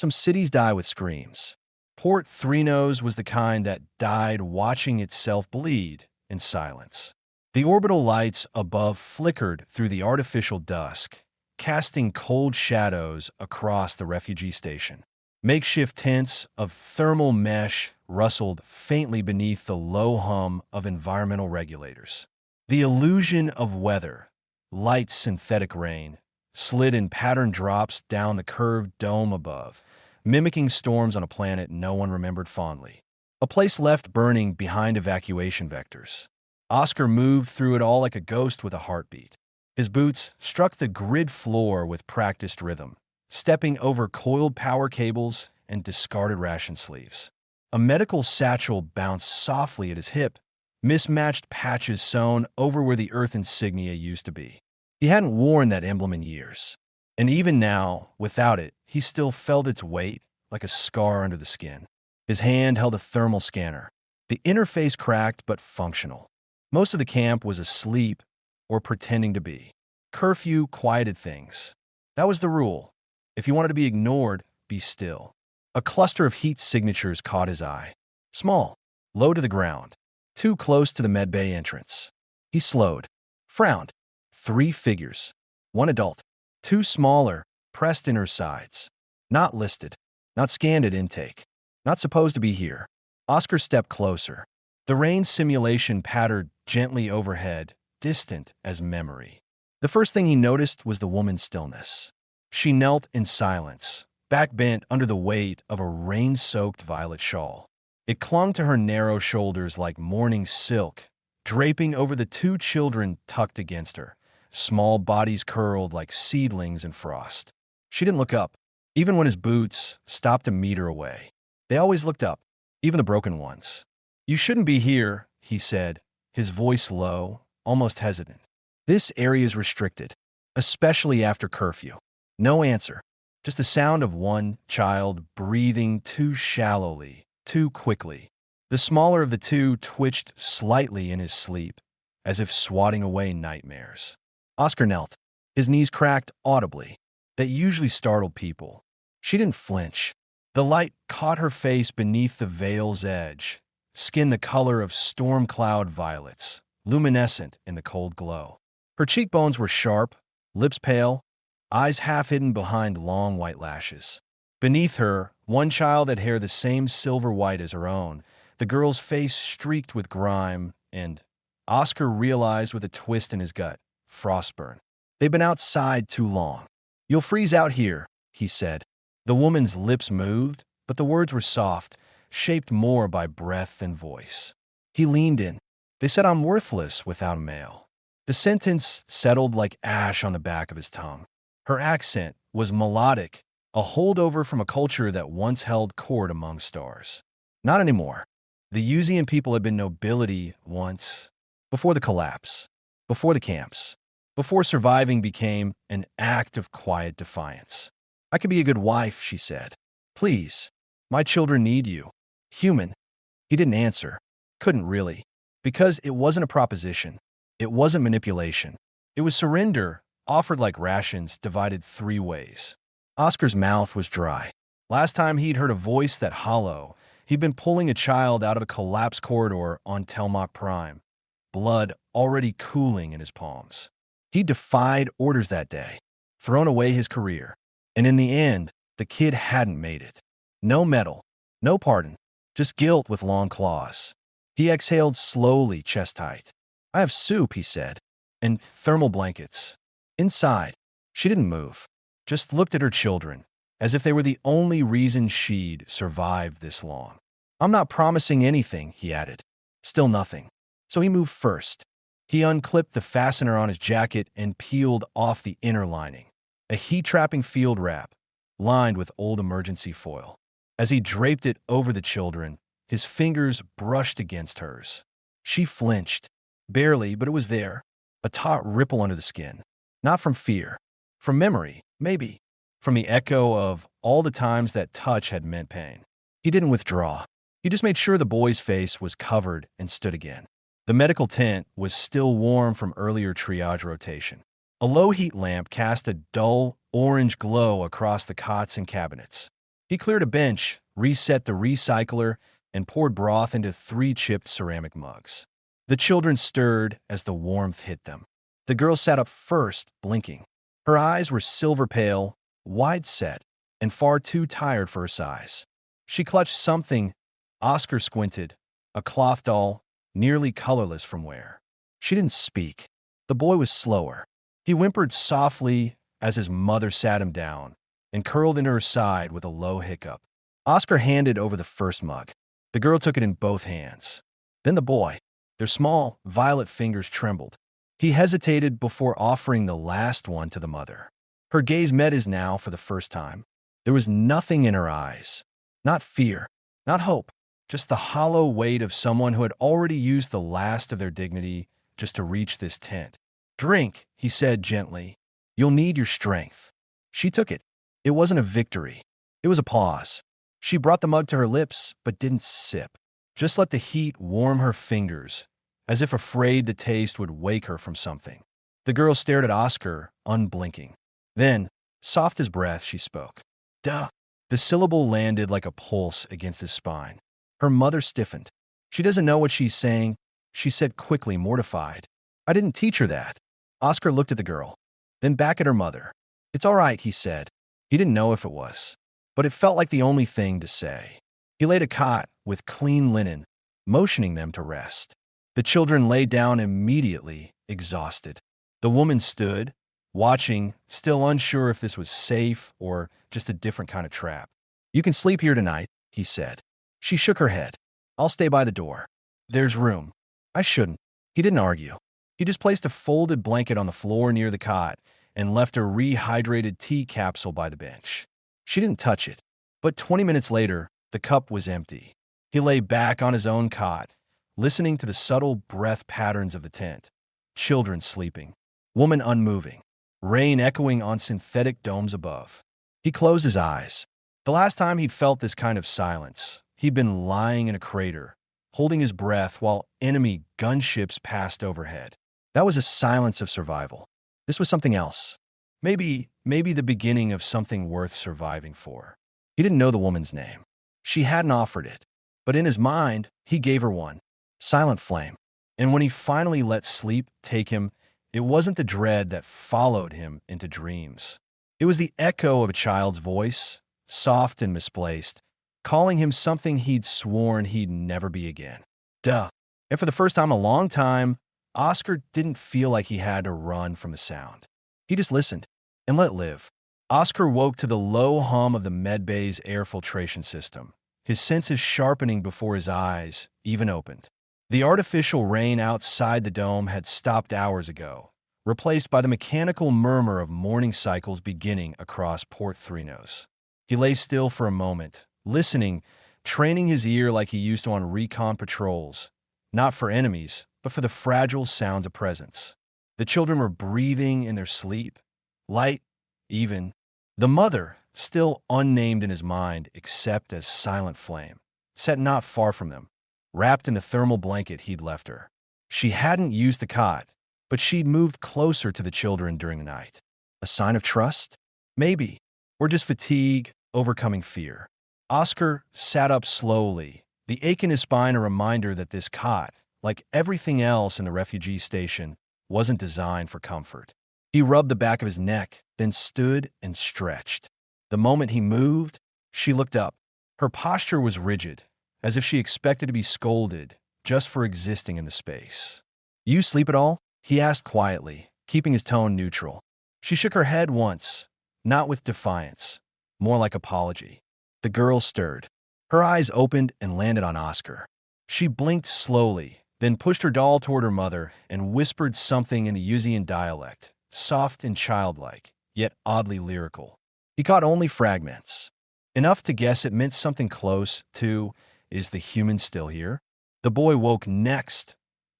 Some cities die with screams. Port Three Nose was the kind that died watching itself bleed in silence. The orbital lights above flickered through the artificial dusk, casting cold shadows across the refugee station. Makeshift tents of thermal mesh rustled faintly beneath the low hum of environmental regulators. The illusion of weather, light synthetic rain, slid in patterned drops down the curved dome above, mimicking storms on a planet no one remembered fondly. A place left burning behind evacuation vectors. Oscar moved through it all like a ghost with a heartbeat. His boots struck the grid floor with practiced rhythm, stepping over coiled power cables and discarded ration sleeves. A medical satchel bounced softly at his hip, mismatched patches sewn over where the Earth insignia used to be. He hadn't worn that emblem in years, and even now, without it, he still felt its weight like a scar under the skin. His hand held a thermal scanner, the interface cracked but functional. Most of the camp was asleep or pretending to be. Curfew quieted things. That was the rule. If you wanted to be ignored, be still. A cluster of heat signatures caught his eye. Small, low to the ground, too close to the medbay entrance. He slowed, frowned. 3 figures. 1 adult. 2 smaller, pressed in her sides. Not listed. Not scanned at intake. Not supposed to be here. Oscar stepped closer. The rain simulation pattered gently overhead, distant as memory. The first thing he noticed was the woman's stillness. She knelt in silence, back bent under the weight of a rain-soaked violet shawl. It clung to her narrow shoulders like morning silk, draping over the 2 children tucked against her, small bodies curled like seedlings in frost. She didn't look up, even when his boots stopped a meter away. They always looked up, even the broken ones. "You shouldn't be here," he said, his voice low, almost hesitant. "This area is restricted, especially after curfew." No answer, just the sound of one child breathing too shallowly, too quickly. The smaller of the 2 twitched slightly in his sleep, as if swatting away nightmares. Oscar knelt, his knees cracked audibly. That usually startled people. She didn't flinch. The light caught her face beneath the veil's edge, skin the color of storm cloud violets, luminescent in the cold glow. Her cheekbones were sharp, lips pale, eyes half hidden behind long white lashes. Beneath her, one child had hair the same silver white as her own, the girl's face streaked with grime, and Oscar realized with a twist in his gut, frostburn. They'd been outside too long. "You'll freeze out here," he said. The woman's lips moved, but the words were soft, shaped more by breath than voice. He leaned in. "They said I'm worthless without a male." The sentence settled like ash on the back of his tongue. Her accent was melodic, a holdover from a culture that once held court among stars. Not anymore. The Usean people had been nobility once, before the collapse, before the camps, before surviving became an act of quiet defiance. "I could be a good wife," she said. "Please. My children need you." "Human." He didn't answer. Couldn't really. Because it wasn't a proposition. It wasn't manipulation. It was surrender, offered like rations, divided 3 ways. Oscar's mouth was dry. Last time he'd heard a voice that hollow, he'd been pulling a child out of a collapsed corridor on Telmach Prime, blood already cooling in his palms. He defied orders that day, thrown away his career. And in the end, the kid hadn't made it. No medal, no pardon, just guilt with long claws. He exhaled slowly, chest tight. "I have soup," he said, "and thermal blankets." Inside, she didn't move, just looked at her children, as if they were the only reason she'd survived this long. "I'm not promising anything," he added. Still nothing. So he moved first. He unclipped the fastener on his jacket and peeled off the inner lining, a heat-trapping field wrap, lined with old emergency foil. As he draped it over the children, his fingers brushed against hers. She flinched. Barely, but it was there. A taut ripple under the skin. Not from fear. From memory, maybe. From the echo of all the times that touch had meant pain. He didn't withdraw. He just made sure the boy's face was covered and stood again. The medical tent was still warm from earlier triage rotation. A low heat lamp cast a dull, orange glow across the cots and cabinets. He cleared a bench, reset the recycler, and poured broth into 3 chipped ceramic mugs. The children stirred as the warmth hit them. The girl sat up first, blinking. Her eyes were silver pale, wide-set, and far too tired for her size. She clutched something. Oscar squinted. A cloth doll, nearly colorless from wear. She didn't speak. The boy was slower. He whimpered softly as his mother sat him down and curled into her side with a low hiccup. Oscar handed over the first mug. The girl took it in both hands. Then the boy. Their small, violet fingers trembled. He hesitated before offering the last one to the mother. Her gaze met his now for the first time. There was nothing in her eyes. Not fear, not hope, just the hollow weight of someone who had already used the last of their dignity just to reach this tent. "Drink," he said gently. "You'll need your strength." She took it. It wasn't a victory. It was a pause. She brought the mug to her lips, but didn't sip. Just let the heat warm her fingers, as if afraid the taste would wake her from something. The girl stared at Oscar, unblinking. Then, soft as breath, she spoke. "Duh." The syllable landed like a pulse against his spine. Her mother stiffened. "She doesn't know what she's saying," she said quickly, mortified. "I didn't teach her that." Oscar looked at the girl, then back at her mother. "It's all right," he said. He didn't know if it was, but it felt like the only thing to say. He laid a cot with clean linen, motioning them to rest. The children lay down immediately, exhausted. The woman stood, watching, still unsure if this was safe or just a different kind of trap. "You can sleep here tonight," he said. She shook her head. "I'll stay by the door. There's room." "I shouldn't." He didn't argue. He just placed a folded blanket on the floor near the cot and left a rehydrated tea capsule by the bench. She didn't touch it. But 20 minutes later, the cup was empty. He lay back on his own cot, listening to the subtle breath patterns of the tent. Children sleeping. Woman unmoving. Rain echoing on synthetic domes above. He closed his eyes. The last time he'd felt this kind of silence, he'd been lying in a crater, holding his breath while enemy gunships passed overhead. That was a silence of survival. This was something else. Maybe the beginning of something worth surviving for. He didn't know the woman's name. She hadn't offered it. But in his mind, he gave her one. Silent Flame. And when he finally let sleep take him, it wasn't the dread that followed him into dreams. It was the echo of a child's voice, soft and misplaced, calling him something he'd sworn he'd never be again. Duh. And for the first time in a long time, Oscar didn't feel like he had to run from the sound. He just listened and let it live. Oscar woke to the low hum of the medbay's air filtration system, his senses sharpening before his eyes even opened. The artificial rain outside the dome had stopped hours ago, replaced by the mechanical murmur of morning cycles beginning across Port Threnos. He lay still for a moment, listening, training his ear like he used to on recon patrols, not for enemies, but for the fragile sounds of presence. The children were breathing in their sleep, light, even. The mother, still unnamed in his mind except as Silent Flame, sat not far from them, wrapped in the thermal blanket he'd left her. She hadn't used the cot, but she'd moved closer to the children during the night. A sign of trust? Maybe. Or just fatigue, overcoming fear. Oscar sat up slowly, the ache in his spine a reminder that this cot, like everything else in the refugee station, wasn't designed for comfort. He rubbed the back of his neck, then stood and stretched. The moment he moved, she looked up. Her posture was rigid, as if she expected to be scolded just for existing in the space. "You sleep at all?" he asked quietly, keeping his tone neutral. She shook her head once, not with defiance, more like apology. The girl stirred. Her eyes opened and landed on Oscar. She blinked slowly, then pushed her doll toward her mother and whispered something in the Yuzian dialect, soft and childlike, yet oddly lyrical. He caught only fragments. Enough to guess it meant something close to, "Is the human still here?" The boy woke next,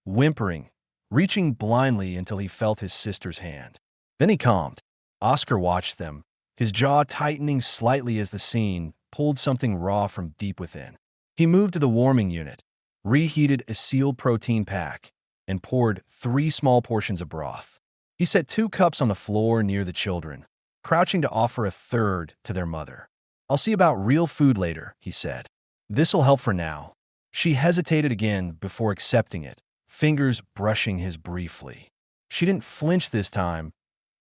whimpering, reaching blindly until he felt his sister's hand. Then he calmed. Oscar watched them, his jaw tightening slightly as the scene pulled something raw from deep within. He moved to the warming unit, reheated a sealed protein pack, and poured 3 small portions of broth. He set 2 cups on the floor near the children, crouching to offer a third to their mother. I'll see about real food later, he said. This'll help for now. She hesitated again before accepting it, fingers brushing his briefly. She didn't flinch this time,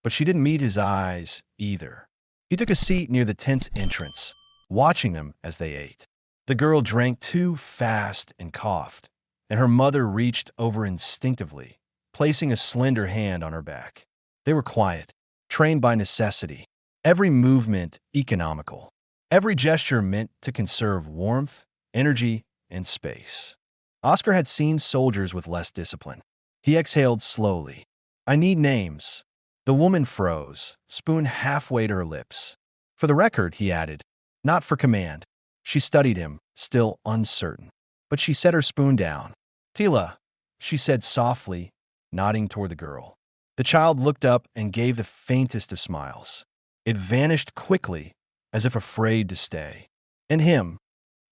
but she didn't meet his eyes either. He took a seat near the tent's entrance, watching them as they ate. The girl drank too fast and coughed, and her mother reached over instinctively, placing a slender hand on her back. They were quiet, trained by necessity, every movement economical, every gesture meant to conserve warmth, energy, and space. Oscar had seen soldiers with less discipline. He exhaled slowly. I need names. The woman froze, spoon halfway to her lips. For the record, he added, not for command. She studied him, still uncertain. But she set her spoon down. Tila, she said softly, nodding toward the girl. The child looked up and gave the faintest of smiles. It vanished quickly, as if afraid to stay. And him,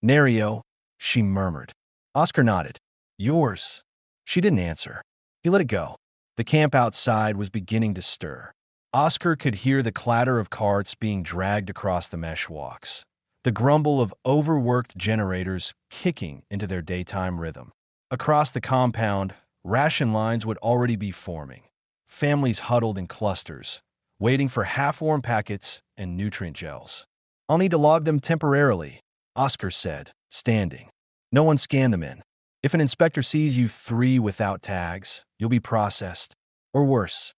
Nerio, she murmured. Oscar nodded. Yours. She didn't answer. He let it go. The camp outside was beginning to stir. Oscar could hear the clatter of carts being dragged across the mesh walks, the grumble of overworked generators kicking into their daytime rhythm. Across the compound, ration lines would already be forming. Families huddled in clusters, waiting for half-warm packets and nutrient gels. I'll need to log them temporarily, Oscar said, standing. No one scanned them in. If an inspector sees you 3 without tags, you'll be processed. Or worse.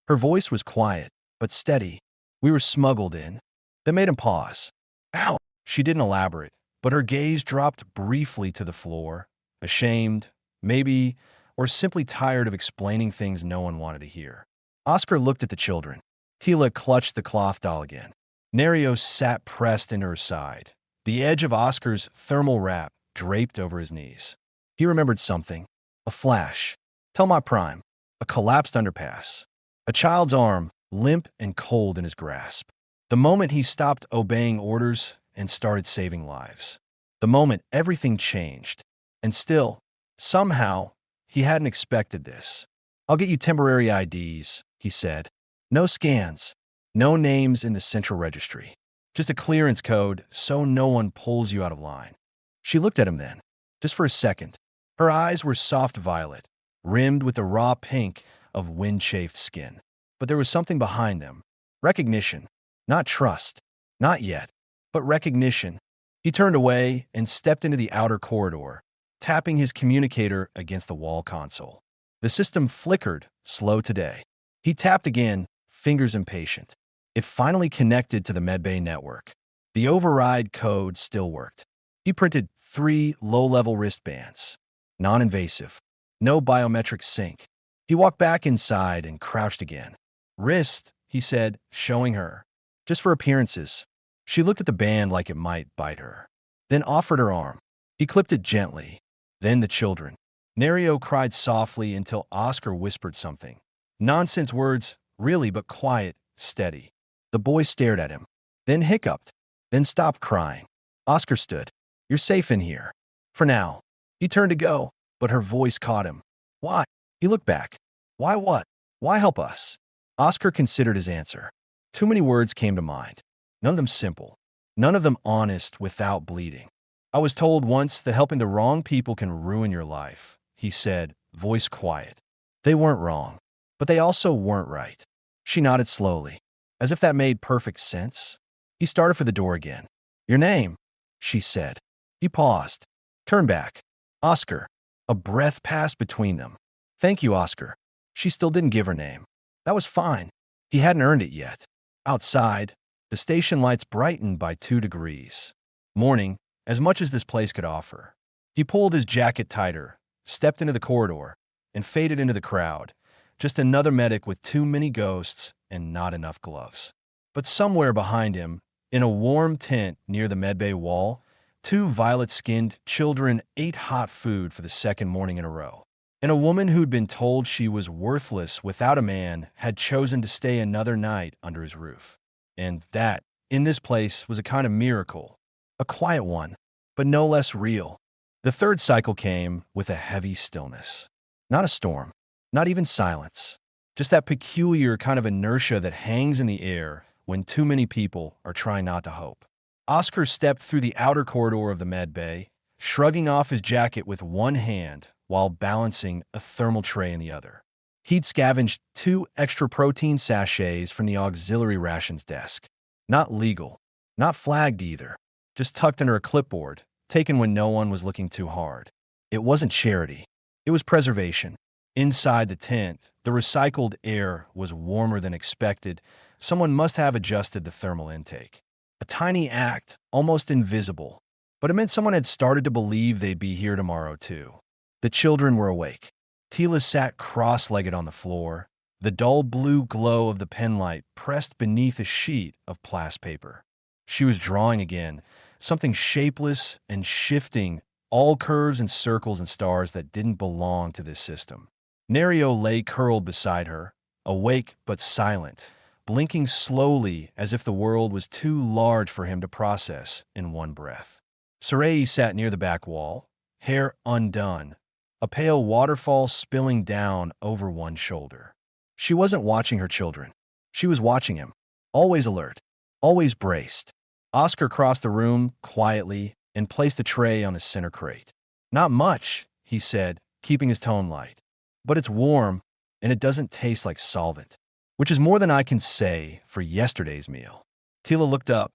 Her voice was quiet, but steady. We were smuggled in. That made him pause. Ow! She didn't elaborate, but her gaze dropped briefly to the floor, ashamed, maybe, or simply tired of explaining things no one wanted to hear. Oscar looked at the children. Tila clutched the cloth doll again. Nerio sat pressed into her side, the edge of Oscar's thermal wrap draped over his knees. He remembered something. A flash. Telma Prime. A collapsed underpass. A child's arm, limp and cold in his grasp. The moment he stopped obeying orders and started saving lives. The moment everything changed. And still, somehow, he hadn't expected this. I'll get you temporary IDs, he said. No scans. No names in the central registry. Just a clearance code so no one pulls you out of line. She looked at him then, just for a second. Her eyes were soft violet, rimmed with the raw pink of wind-chafed skin. But there was something behind them. Recognition. Not trust. Not yet. But recognition. He turned away and stepped into the outer corridor, tapping his communicator against the wall console. The system flickered, slow today. He tapped again, fingers impatient. It finally connected to the medbay network. The override code still worked. He printed 3 low-level wristbands. Non-invasive. No biometric sync. He walked back inside and crouched again. Wrist, he said, showing her. Just for appearances. She looked at the band like it might bite her. Then offered her arm. He clipped it gently. Then the children. Nerio cried softly until Oscar whispered something. Nonsense words, really, but quiet, steady. The boy stared at him. Then hiccuped. Then stopped crying. Oscar stood. You're safe in here. For now. He turned to go, but her voice caught him. Why? He looked back. Why what? Why help us? Oscar considered his answer. Too many words came to mind. None of them simple. None of them honest without bleeding. I was told once that helping the wrong people can ruin your life, he said, voice quiet. They weren't wrong, but they also weren't right. She nodded slowly, as if that made perfect sense. He started for the door again. Your name, she said. He paused. Turned back. Oscar. A breath passed between them. Thank you, Oscar. She still didn't give her name. That was fine. He hadn't earned it yet. Outside, the station lights brightened by 2 degrees. Morning, as much as this place could offer. He pulled his jacket tighter, stepped into the corridor, and faded into the crowd. Just another medic with too many ghosts and not enough gloves. But somewhere behind him, in a warm tent near the medbay wall, 2 violet-skinned children ate hot food for the 2nd morning in a row. And a woman who'd been told she was worthless without a man had chosen to stay another night under his roof. And that, in this place, was a kind of miracle. A quiet one, but no less real. The 3rd cycle came with a heavy stillness. Not a storm, not even silence. Just that peculiar kind of inertia that hangs in the air when too many people are trying not to hope. Oscar stepped through the outer corridor of the med bay, shrugging off his jacket with one hand while balancing a thermal tray in the other. He'd scavenged 2 extra protein sachets from the auxiliary rations desk. Not legal, not flagged either, just tucked under a clipboard, taken when no one was looking too hard. It wasn't charity. It was preservation. Inside the tent, the recycled air was warmer than expected. Someone must have adjusted the thermal intake. A tiny act, almost invisible, but it meant someone had started to believe they'd be here tomorrow too. The children were awake. Tila sat cross-legged on the floor, the dull blue glow of the penlight pressed beneath a sheet of plast paper. She was drawing again, something shapeless and shifting, all curves and circles and stars that didn't belong to this system. Nerio lay curled beside her, awake but silent, blinking slowly as if the world was too large for him to process in one breath. Sarai sat near the back wall, hair undone, a pale waterfall spilling down over one shoulder. She wasn't watching her children. She was watching him, always alert, always braced. Oscar crossed the room quietly and placed a tray on his center crate. "Not much," he said, keeping his tone light. "But it's warm, and it doesn't taste like solvent, which is more than I can say for yesterday's meal." Tila looked up,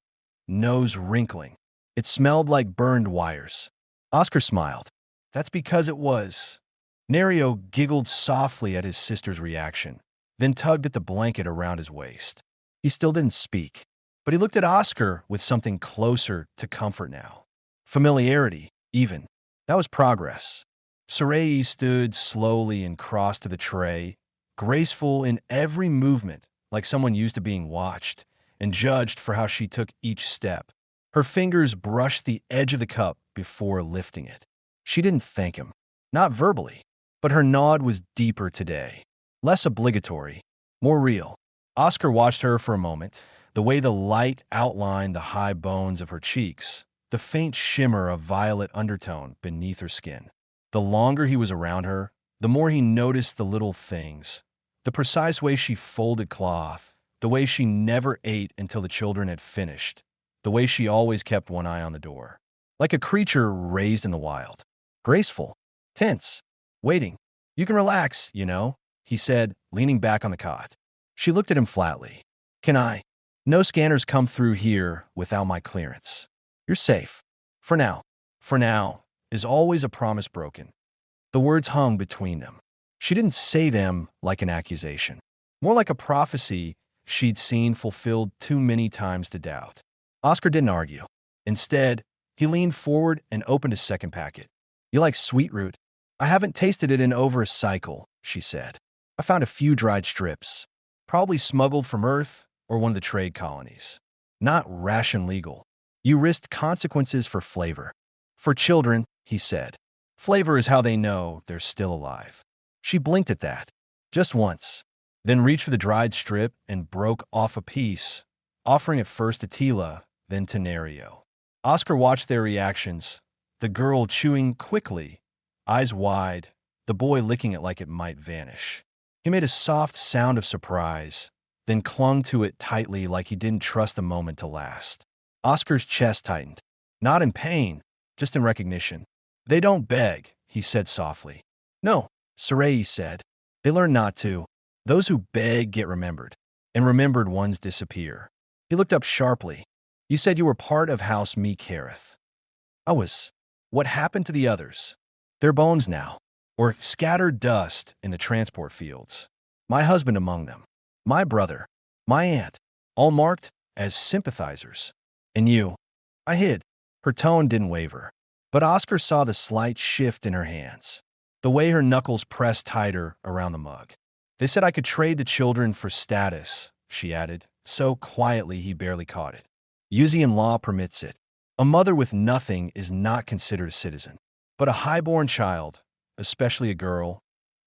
nose wrinkling. It smelled like burned wires. Oscar smiled. "That's because it was." Nerio giggled softly at his sister's reaction, then tugged at the blanket around his waist. He still didn't speak, but he looked at Oscar with something closer to comfort now. Familiarity, even. That was progress. Sarai stood slowly and crossed to the tray, graceful in every movement, like someone used to being watched and judged for how she took each step. Her fingers brushed the edge of the cup before lifting it. She didn't thank him, not verbally, but her nod was deeper today, less obligatory, more real. Oscar watched her for a moment, the way the light outlined the high bones of her cheeks, the faint shimmer of violet undertone beneath her skin. The longer he was around her, the more he noticed the little things, the precise way she folded cloth, the way she never ate until the children had finished, the way she always kept one eye on the door, like a creature raised in the wild. Graceful, tense, waiting. "You can relax, you know," he said, leaning back on the cot. She looked at him flatly. "Can I? No scanners come through here without my clearance. You're safe. For now." "For now" is always a promise broken. The words hung between them. She didn't say them like an accusation, more like a prophecy she'd seen fulfilled too many times to doubt. Oscar didn't argue. Instead, he leaned forward and opened his second packet. "You like sweet root?" "I haven't tasted it in over a cycle," she said. "I found a few dried strips, probably smuggled from Earth or one of the trade colonies. Not ration legal. You risked consequences for flavor." "For children," he said. "Flavor is how they know they're still alive." She blinked at that, just once, then reached for the dried strip and broke off a piece, offering it first to Tila, then to Nerio. Oscar watched their reactions, the girl chewing quickly, eyes wide, the boy licking it like it might vanish. He made a soft sound of surprise, then clung to it tightly like he didn't trust the moment to last. Oscar's chest tightened, not in pain, just in recognition. "They don't beg," he said softly. "No," Sarai said. "They learn not to. Those who beg get remembered, and remembered ones disappear." He looked up sharply. "You said you were part of House Meek-Harith." "I was. What happened to the others? They're bones now, or scattered dust in the transport fields. My husband among them, my brother, my aunt, all marked as sympathizers. And you." I hid. Her tone didn't waver, but Oscar saw the slight shift in her hands, the way her knuckles pressed tighter around the mug. "They said I could trade the children for status," she added, so quietly he barely caught it. "Yuzian law permits it. A mother with nothing is not considered a citizen. But a highborn child, especially a girl,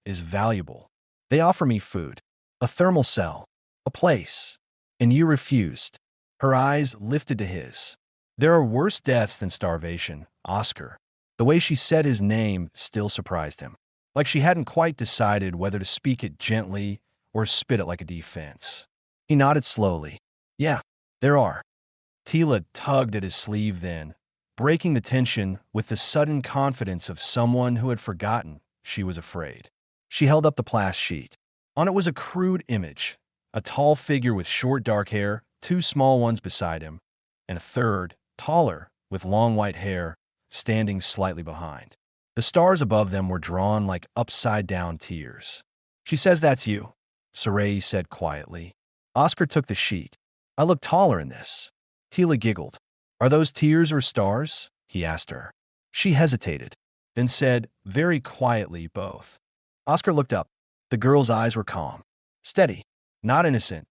is valuable. They offer me food, a thermal cell, a place, and you refused." Her eyes lifted to his. "There are worse deaths than starvation, Oscar." The way she said his name still surprised him, like she hadn't quite decided whether to speak it gently or spit it like a defense. He nodded slowly. "Yeah, there are. Tila tugged at his sleeve then, breaking the tension with the sudden confidence of someone who had forgotten she was afraid. She held up the blast sheet. On it was a crude image, a tall figure with short dark hair, two small ones beside him, and a third, taller, with long white hair, standing slightly behind. The stars above them were drawn like upside-down tears. "She says that's you," Sarai said quietly. Oscar took the sheet. "I look taller in this." Tila giggled. "Are those tears or stars?" he asked her. She hesitated, then said, very quietly, "Both." Oscar looked up. The girl's eyes were calm, steady, not innocent.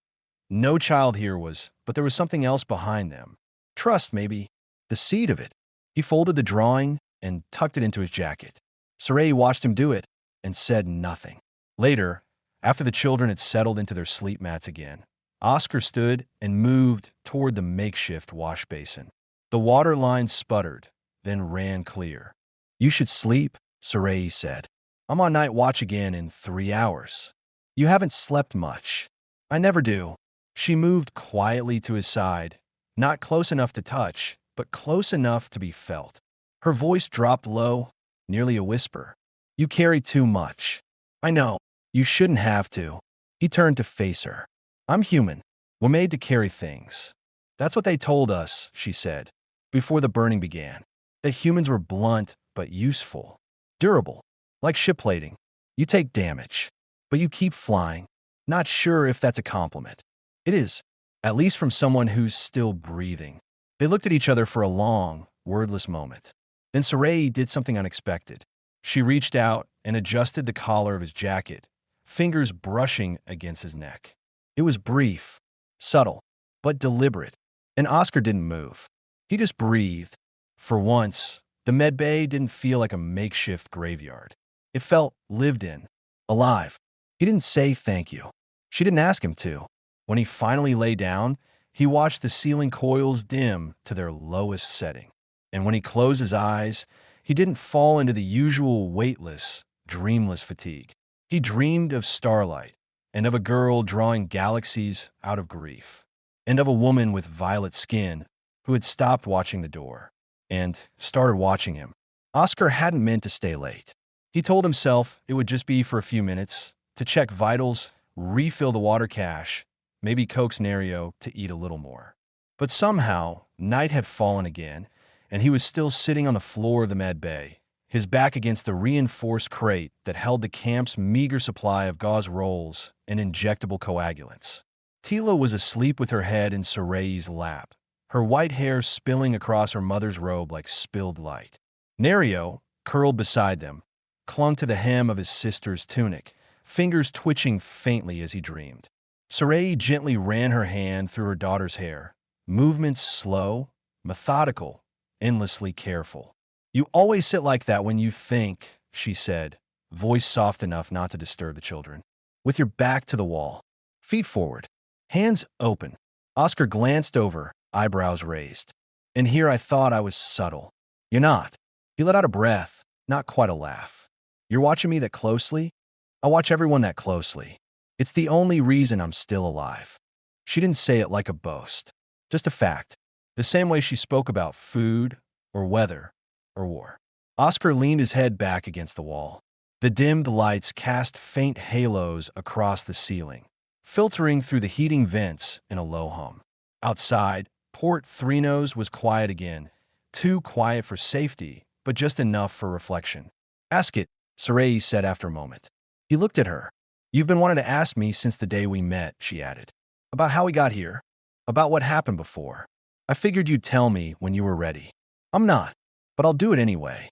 No child here was, but there was something else behind them. Trust, maybe. The seed of it. He folded the drawing and tucked it into his jacket. Sarai watched him do it and said nothing. Later, after the children had settled into their sleep mats again, Oscar stood and moved toward the makeshift wash basin. The water line sputtered, then ran clear. "You should sleep," Sarai said. "I'm on night watch again in 3 hours. You haven't slept much." "I never do." She moved quietly to his side, not close enough to touch, but close enough to be felt. Her voice dropped low, nearly a whisper. "You carry too much." "I know. You shouldn't have to." He turned to face her. "I'm human. We're made to carry things." "That's what they told us," she said, "before the burning began. That humans were blunt but useful. Durable. Like ship plating. You take damage, but you keep flying." Not sure if that's a compliment. It is, at least from someone who's still breathing. They looked at each other for a long, wordless moment. Then Sarai did something unexpected. She reached out and adjusted the collar of his jacket, fingers brushing against his neck. It was brief, subtle, but deliberate, and Oscar didn't move. He just breathed. For once, the med bay didn't feel like a makeshift graveyard. It felt lived in, alive. He didn't say thank you. She didn't ask him to. When he finally lay down, he watched the ceiling coils dim to their lowest setting. And when he closed his eyes, he didn't fall into the usual weightless, dreamless fatigue. He dreamed of starlight, and of a girl drawing galaxies out of grief, and of a woman with violet skin who had stopped watching the door and started watching him. Oscar hadn't meant to stay late. He told himself it would just be for a few minutes, to check vitals, refill the water cache, maybe coax Nerio to eat a little more. But somehow, night had fallen again, and he was still sitting on the floor of the med bay, his back against the reinforced crate that held the camp's meager supply of gauze rolls and injectable coagulants. Tila was asleep with her head in Sarai's lap, her white hair spilling across her mother's robe like spilled light. Nerio, curled beside them, clung to the hem of his sister's tunic, fingers twitching faintly as he dreamed. Sarai gently ran her hand through her daughter's hair, movements slow, methodical, endlessly careful. "You always sit like that when you think," she said, voice soft enough not to disturb the children. "With your back to the wall. Feet forward. Hands open." Oscar glanced over, eyebrows raised. "And here I thought I was subtle. You're not." He let out a breath, not quite a laugh. "You're watching me that closely? I watch everyone that closely. It's the only reason I'm still alive." She didn't say it like a boast, just a fact, the same way she spoke about food, or weather, or war. Oscar leaned his head back against the wall. The dimmed lights cast faint halos across the ceiling, filtering through the heating vents in a low hum. Outside, Port Three Nose was quiet again, too quiet for safety, but just enough for reflection. "Ask it," Sarai said after a moment. He looked at her. "You've been wanting to ask me since the day we met," she added. "About how we got here. About what happened before. I figured you'd tell me when you were ready. I'm not, but I'll do it anyway."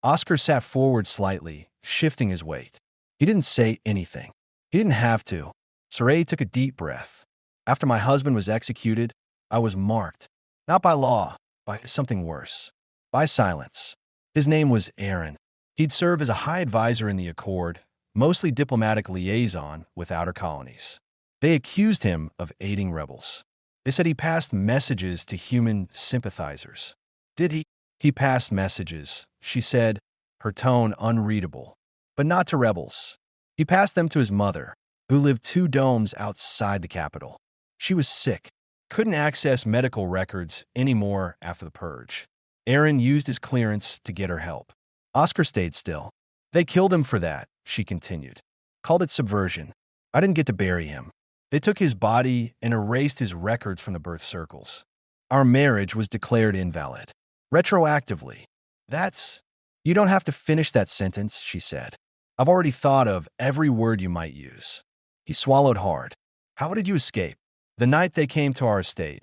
Oscar sat forward slightly, shifting his weight. He didn't say anything. He didn't have to. Sarai took a deep breath. "After my husband was executed, I was marked. Not by law, by something worse. By silence. His name was Aaron. He'd serve as a high advisor in the Accord, mostly diplomatic liaison with outer colonies. They accused him of aiding rebels. They said he passed messages to human sympathizers." "Did he?" "He passed messages," she said, her tone unreadable. "But not to rebels. He passed them to his mother, who lived 2 domes outside the capital. She was sick. Couldn't access medical records anymore after the purge. Aaron used his clearance to get her help. Oscar stayed still. They killed him for that, she continued. Called it subversion. I didn't get to bury him. They took his body and erased his records from the birth circles. Our marriage was declared invalid. Retroactively. That's... You don't have to finish that sentence, she said. I've already thought of every word you might use. He swallowed hard. How did you escape? The night they came to our estate,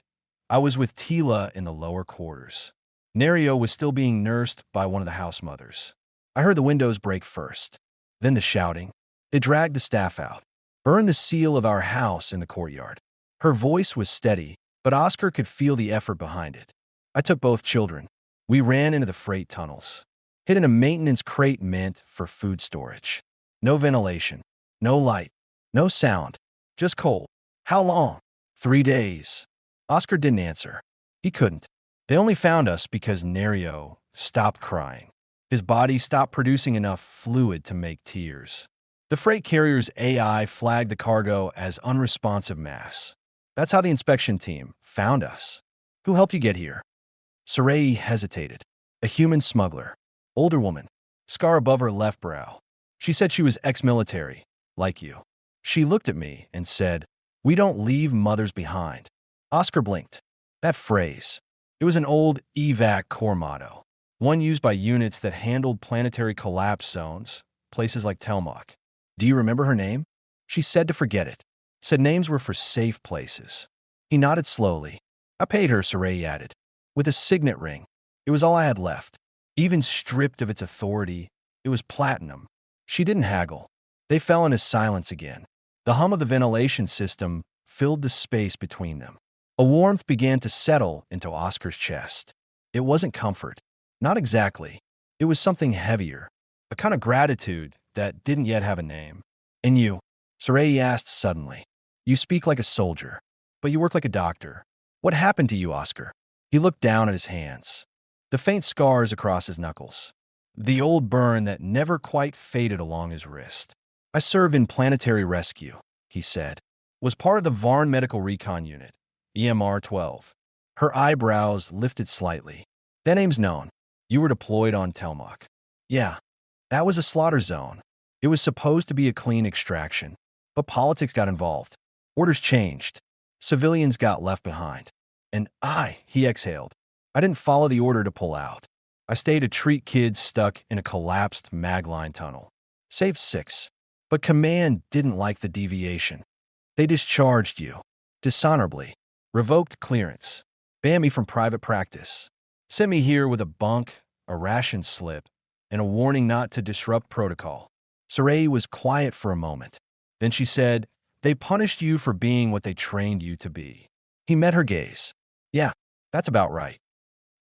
I was with Tila in the lower quarters. Nerio was still being nursed by one of the house mothers. I heard the windows break first. Then the shouting. They dragged the staff out. Burned the seal of our house in the courtyard. Her voice was steady, but Oscar could feel the effort behind it. I took both children. We ran into the freight tunnels. Hid in a maintenance crate meant for food storage. No ventilation. No light. No sound. Just cold. How long? 3 days. Oscar didn't answer. He couldn't. They only found us because Nerio stopped crying. His body stopped producing enough fluid to make tears. The freight carrier's AI flagged the cargo as unresponsive mass. That's how the inspection team found us. Who helped you get here? Sarai hesitated. A human smuggler. Older woman. Scar above her left brow. She said she was ex-military, like you. She looked at me and said, "We don't leave mothers behind." Oscar blinked. That phrase. It was an old evac corps motto, one used by units that handled planetary collapse zones, places like Telmach. Do you remember her name? She said to forget it. Said names were for safe places. He nodded slowly. I paid her, Sarai added, with a signet ring. It was all I had left. Even stripped of its authority, it was platinum. She didn't haggle. They fell into silence again. The hum of the ventilation system filled the space between them. A warmth began to settle into Oscar's chest. It wasn't comfort. Not exactly. It was something heavier. A kind of gratitude that didn't yet have a name. And you? Sarai asked suddenly. You speak like a soldier, but you work like a doctor. What happened to you, Oscar? He looked down at his hands. The faint scars across his knuckles. The old burn that never quite faded along his wrist. I served in planetary rescue, he said. Was part of the Varn Medical Recon Unit, EMR-12. Her eyebrows lifted slightly. That name's known. You were deployed on Telmach. Yeah, that was a slaughter zone. It was supposed to be a clean extraction, but politics got involved. Orders changed. Civilians got left behind. And he exhaled. I didn't follow the order to pull out. I stayed to treat kids stuck in a collapsed magline tunnel. Saved 6. But command didn't like the deviation. They discharged you. Dishonorably. Revoked clearance. Banned me from private practice. Sent me here with a bunk, a ration slip, and a warning not to disrupt protocol. Sarai was quiet for a moment. Then she said, they punished you for being what they trained you to be. He met her gaze. Yeah, that's about right.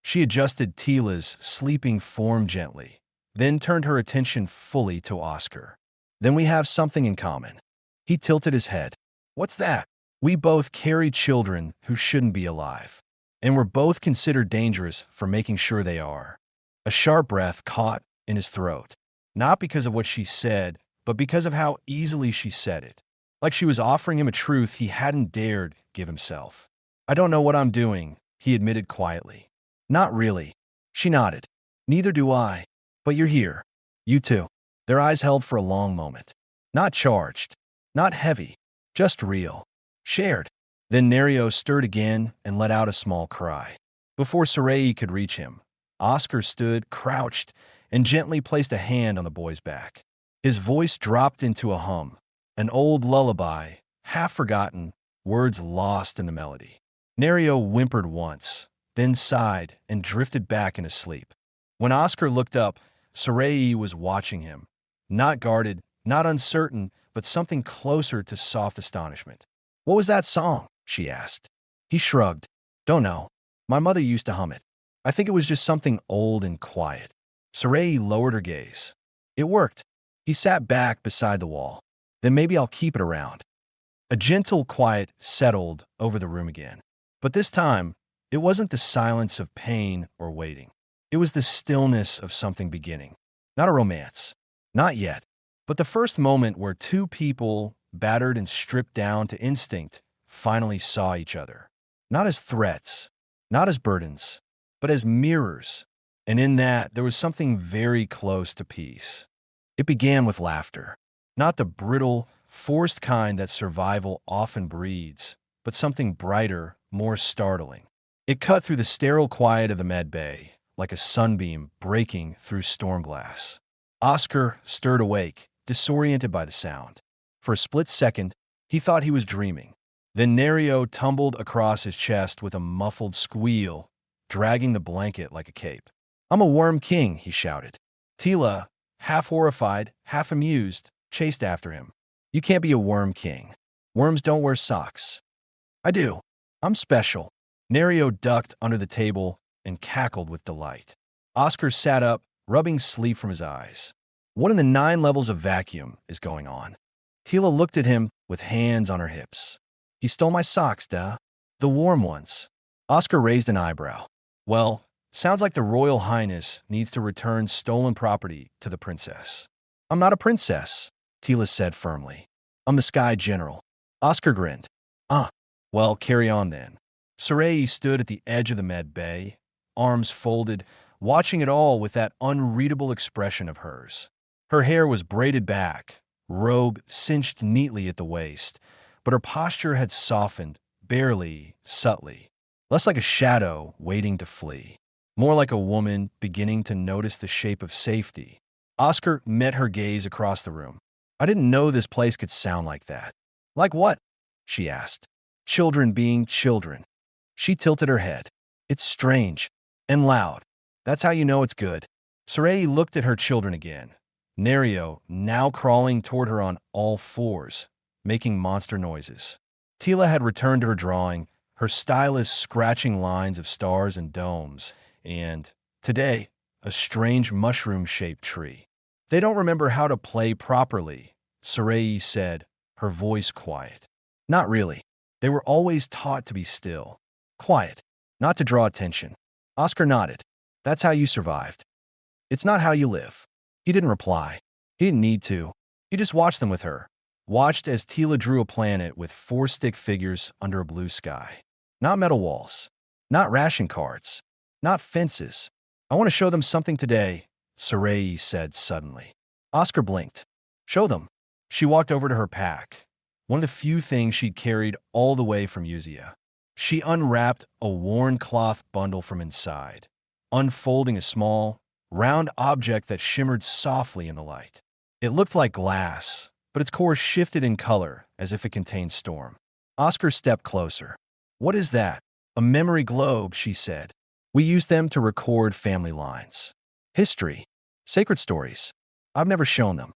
She adjusted Tila's sleeping form gently, then turned her attention fully to Oscar. Then we have something in common. He tilted his head. What's that? We both carry children who shouldn't be alive. And we're both considered dangerous for making sure they are. A sharp breath caught in his throat. Not because of what she said, but because of how easily she said it. Like she was offering him a truth he hadn't dared give himself. I don't know what I'm doing, he admitted quietly. Not really. She nodded. Neither do I. But you're here. You too. Their eyes held for a long moment. Not charged. Not heavy. Just real. Shared. Then Nerio stirred again and let out a small cry. Before Sarai could reach him, Oscar stood, crouched, and gently placed a hand on the boy's back. His voice dropped into a hum, an old lullaby, half forgotten, words lost in the melody. Nerio whimpered once, then sighed and drifted back into sleep. When Oscar looked up, Sarai was watching him. Not guarded, not uncertain, but something closer to soft astonishment. What was that song? She asked. He shrugged. Don't know. My mother used to hum it. I think it was just something old and quiet. Sarai lowered her gaze. It worked. He sat back beside the wall. Then maybe I'll keep it around. A gentle quiet settled over the room again. But this time, it wasn't the silence of pain or waiting. It was the stillness of something beginning. Not a romance. Not yet. But the first moment where two people, battered and stripped down to instinct, finally saw each other. not as threats, not as burdens, but as mirrors. And in that, there was something very close to peace. It began with laughter, not the brittle, forced kind that survival often breeds, but something brighter, more startling. It cut through the sterile quiet of the med bay, like a sunbeam breaking through storm glass. Oscar stirred awake, disoriented by the sound. For a split second, he thought he was dreaming. Then Nerio tumbled across his chest with a muffled squeal, dragging the blanket like a cape. "I'm a worm king," he shouted. Tila, half horrified, half amused, chased after him. "You can't be a worm king. Worms don't wear socks." "I do. I'm special." Nerio ducked under the table and cackled with delight. Oscar sat up, rubbing sleep from his eyes. "What in the 9 levels of vacuum is going on?" Tila looked at him with hands on her hips. "You stole my socks, duh. The warm ones." Oscar raised an eyebrow. "Well, sounds like the Royal Highness needs to return stolen property to the princess." "I'm not a princess," Tila said firmly. "I'm the Sky General." Oscar grinned. "Ah, well, carry on then." Sarai stood at the edge of the med bay, arms folded, watching it all with that unreadable expression of hers. Her hair was braided back, robe cinched neatly at the waist, but her posture had softened, barely, subtly, less like a shadow waiting to flee, more like a woman beginning to notice the shape of safety. Oscar met her gaze across the room. "I didn't know this place could sound like that." "Like what?" she asked. "Children being children." She tilted her head. "It's strange and loud. That's how you know it's good." Sarai looked at her children again. Nerio, now crawling toward her on all fours, making monster noises. Tila had returned to her drawing, her stylus scratching lines of stars and domes, and, today, a strange mushroom-shaped tree. "They don't remember how to play properly," Sarai said, her voice quiet. "Not really. They were always taught to be still. Quiet, not to draw attention." Oscar nodded. "That's how you survived. It's not how you live." He didn't reply. He didn't need to. He just watched them with her. Watched as Tila drew a planet with 4 stick figures under a blue sky. Not metal walls. Not ration cards. Not fences. "I want to show them something today," Sarai said suddenly. Oscar blinked. "Show them." She walked over to her pack, one of the few things she'd carried all the way from Uzia. She unwrapped a worn cloth bundle from inside, unfolding a small, round object that shimmered softly in the light. It looked like glass, but its core shifted in color as if it contained storm. Oscar stepped closer. "What is that?" "A memory globe," she said. "We use them to record family lines. History. Sacred stories. I've never shown them."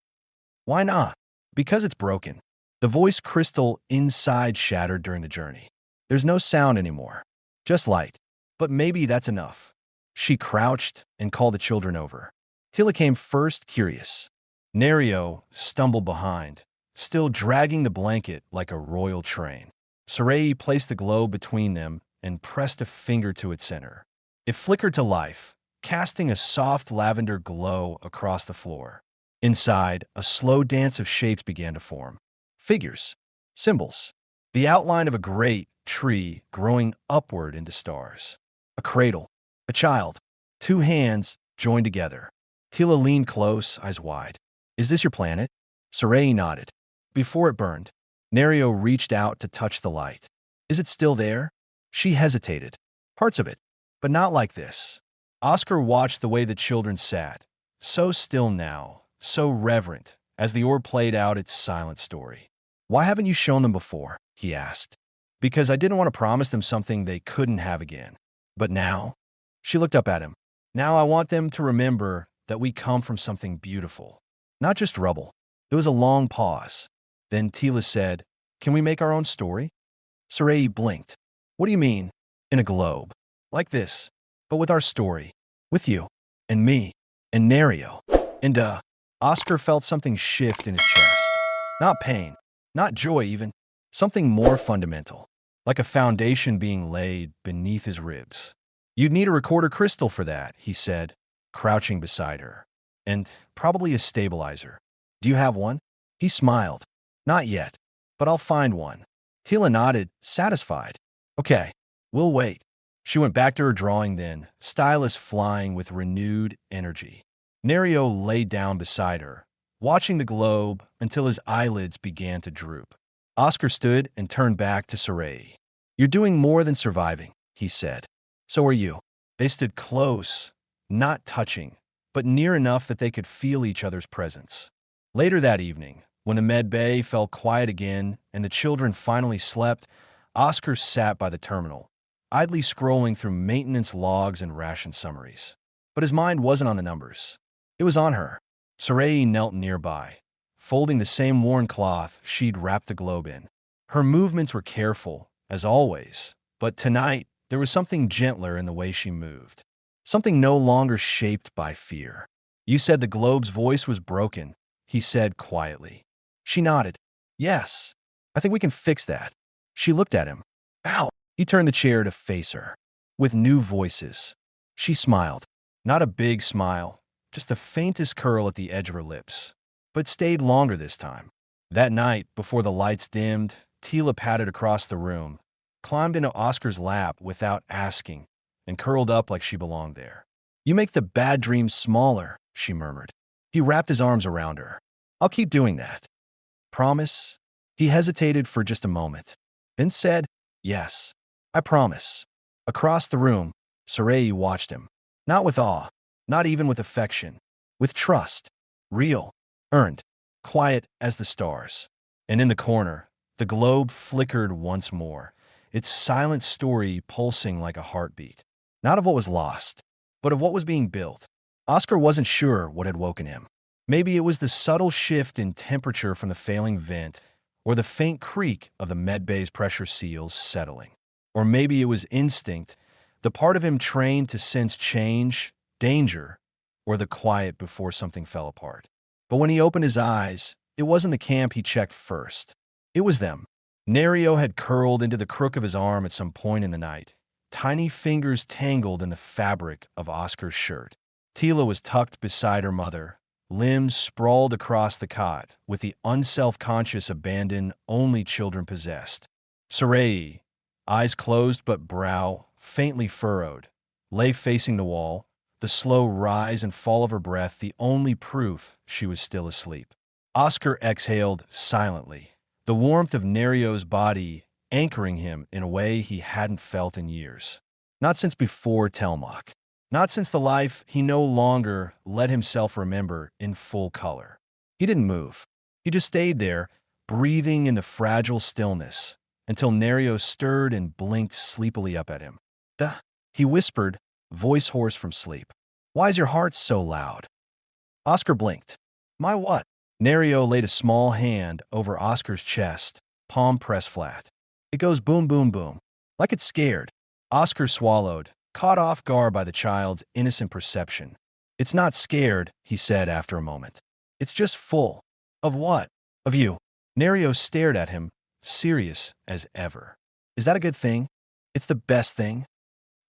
"Why not?" "Because it's broken." The voice crystal inside shattered during the journey. "There's no sound anymore. Just light. But maybe that's enough." She crouched and called the children over. Tila came first, curious. Nerio stumbled behind, still dragging the blanket like a royal train. Sarai placed the globe between them and pressed a finger to its center. It flickered to life, casting a soft lavender glow across the floor. Inside, a slow dance of shapes began to form. Figures. Symbols. The outline of a great tree growing upward into stars. A cradle. A child. 2 hands joined together. Tila leaned close, eyes wide. "Is this your planet?" Sarai nodded. "Before it burned." Nerio reached out to touch the light. "Is it still there?" She hesitated. "Parts of it, but not like this." Oscar watched the way the children sat, so still now, so reverent, as the orb played out its silent story. "Why haven't you shown them before?" he asked. "Because I didn't want to promise them something they couldn't have again. But now?" She looked up at him. "Now I want them to remember that we come from something beautiful. Not just rubble." There was a long pause. Then Tila said, "Can we make our own story?" Sarai blinked. "What do you mean?" "In a globe. Like this. But with our story. With you. And me. And Nerio. And Oscar felt something shift in his chest. Not pain. Not joy even. Something more fundamental. Like a foundation being laid beneath his ribs. "You'd need a recorder crystal for that," he said, crouching beside her. "And probably a stabilizer. Do you have one?" He smiled. "Not yet, but I'll find one." Tila nodded, satisfied. "Okay." We'll wait. She went back to her drawing then, stylus flying with renewed energy. Nerio lay down beside her, watching the globe until his eyelids began to droop. Oscar stood and turned back to Sarai. You're doing more than surviving, he said. So are you. They stood close, not touching, but near enough that they could feel each other's presence. Later that evening, when the med bay fell quiet again and the children finally slept, Oscar sat by the terminal, idly scrolling through maintenance logs and ration summaries. But his mind wasn't on the numbers. It was on her. Sarai knelt nearby, folding the same worn cloth she'd wrapped the globe in. Her movements were careful, as always, but tonight there was something gentler in the way she moved. Something no longer shaped by fear. You said the globe's voice was broken, he said quietly. She nodded. Yes, I think we can fix that. She looked at him. Ow! He turned the chair to face her. With new voices. She smiled. Not a big smile, just the faintest curl at the edge of her lips. But stayed longer this time. That night, before the lights dimmed, Tila padded across the room, climbed into Oscar's lap without asking, and curled up like she belonged there. You make the bad dreams smaller, she murmured. He wrapped his arms around her. I'll keep doing that. Promise? He hesitated for just a moment, then said, Yes, I promise. Across the room, Sarai watched him. Not with awe, not even with affection, with trust. Real, earned, quiet as the stars. And in the corner, the globe flickered once more, its silent story pulsing like a heartbeat. Not of what was lost, but of what was being built. Oscar wasn't sure what had woken him. Maybe it was the subtle shift in temperature from the failing vent, or the faint creak of the med bay's pressure seals settling. Or maybe it was instinct, the part of him trained to sense change, danger, or the quiet before something fell apart. But when he opened his eyes, it wasn't the camp he checked first. It was them. Nerio had curled into the crook of his arm at some point in the night, tiny fingers tangled in the fabric of Oscar's shirt. Tila was tucked beside her mother, limbs sprawled across the cot with the unself-conscious abandon only children possessed. Sarai, eyes closed but brow faintly furrowed, lay facing the wall, the slow rise and fall of her breath the only proof she was still asleep. Oscar exhaled silently, the warmth of Nerio's body anchoring him in a way he hadn't felt in years. Not since before Telmach. Not since the life he no longer let himself remember in full color. He didn't move. He just stayed there, breathing in the fragile stillness, until Nerio stirred and blinked sleepily up at him. Duh, he whispered, voice hoarse from sleep. Why's your heart so loud? Oscar blinked. My what? Nerio laid a small hand over Oscar's chest, palm pressed flat. It goes boom, boom, boom. Like it's scared. Oscar swallowed, caught off guard by the child's innocent perception. It's not scared, he said after a moment. It's just full. Of what? Of you. Nerio stared at him, serious as ever. Is that a good thing? It's the best thing?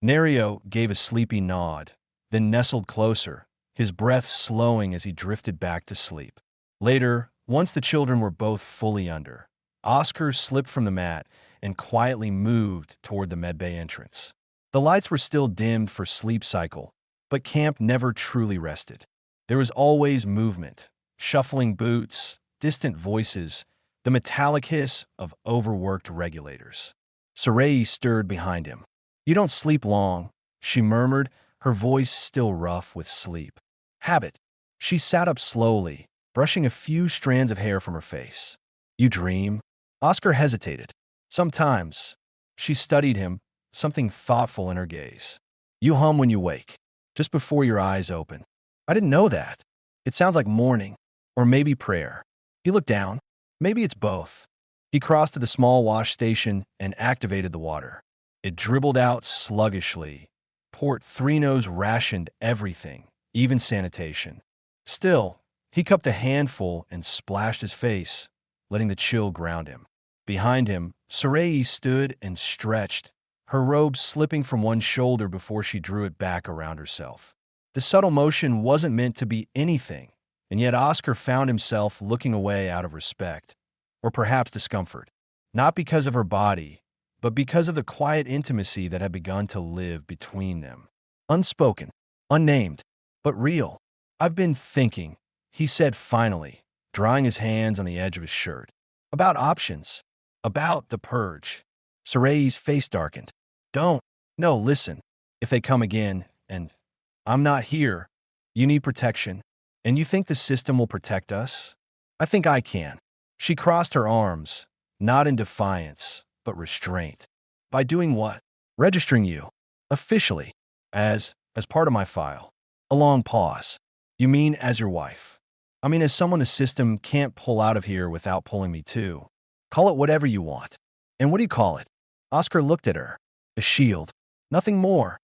Nerio gave a sleepy nod, then nestled closer, his breath slowing as he drifted back to sleep. Later, once the children were both fully under, Oscar slipped from the mat and quietly moved toward the medbay entrance. The lights were still dimmed for sleep cycle, but camp never truly rested. There was always movement, shuffling boots, distant voices, the metallic hiss of overworked regulators. Sarai stirred behind him. You don't sleep long, she murmured, her voice still rough with sleep. Habit. She sat up slowly, brushing a few strands of hair from her face. You dream? Oscar hesitated. Sometimes. She studied him, something thoughtful in her gaze. You hum when you wake, just before your eyes open. I didn't know that. It sounds like morning, or maybe prayer. He looked down. Maybe it's both. He crossed to the small wash station and activated the water. It dribbled out sluggishly. Port Three-Nose rationed everything, even sanitation. Still, he cupped a handful and splashed his face, letting the chill ground him. Behind him, Sarai stood and stretched, her robe slipping from one shoulder before she drew it back around herself. The subtle motion wasn't meant to be anything, and yet Oscar found himself looking away out of respect, or perhaps discomfort. Not because of her body, but because of the quiet intimacy that had begun to live between them. Unspoken, unnamed, but real. "I've been thinking," he said finally, drying his hands on the edge of his shirt. "About options. About the purge." Sarai's face darkened. "Don't. No, listen. If they come again, and I'm not here, you need protection. And you think the system will protect us? I think I can." She crossed her arms, not in defiance, but restraint. "By doing what? Registering you. Officially. As part of my file." A long pause. "You mean as your wife?" "I mean as someone the system can't pull out of here without pulling me too. Call it whatever you want." "And what do you call it?" Oscar looked at her. "A shield. Nothing more.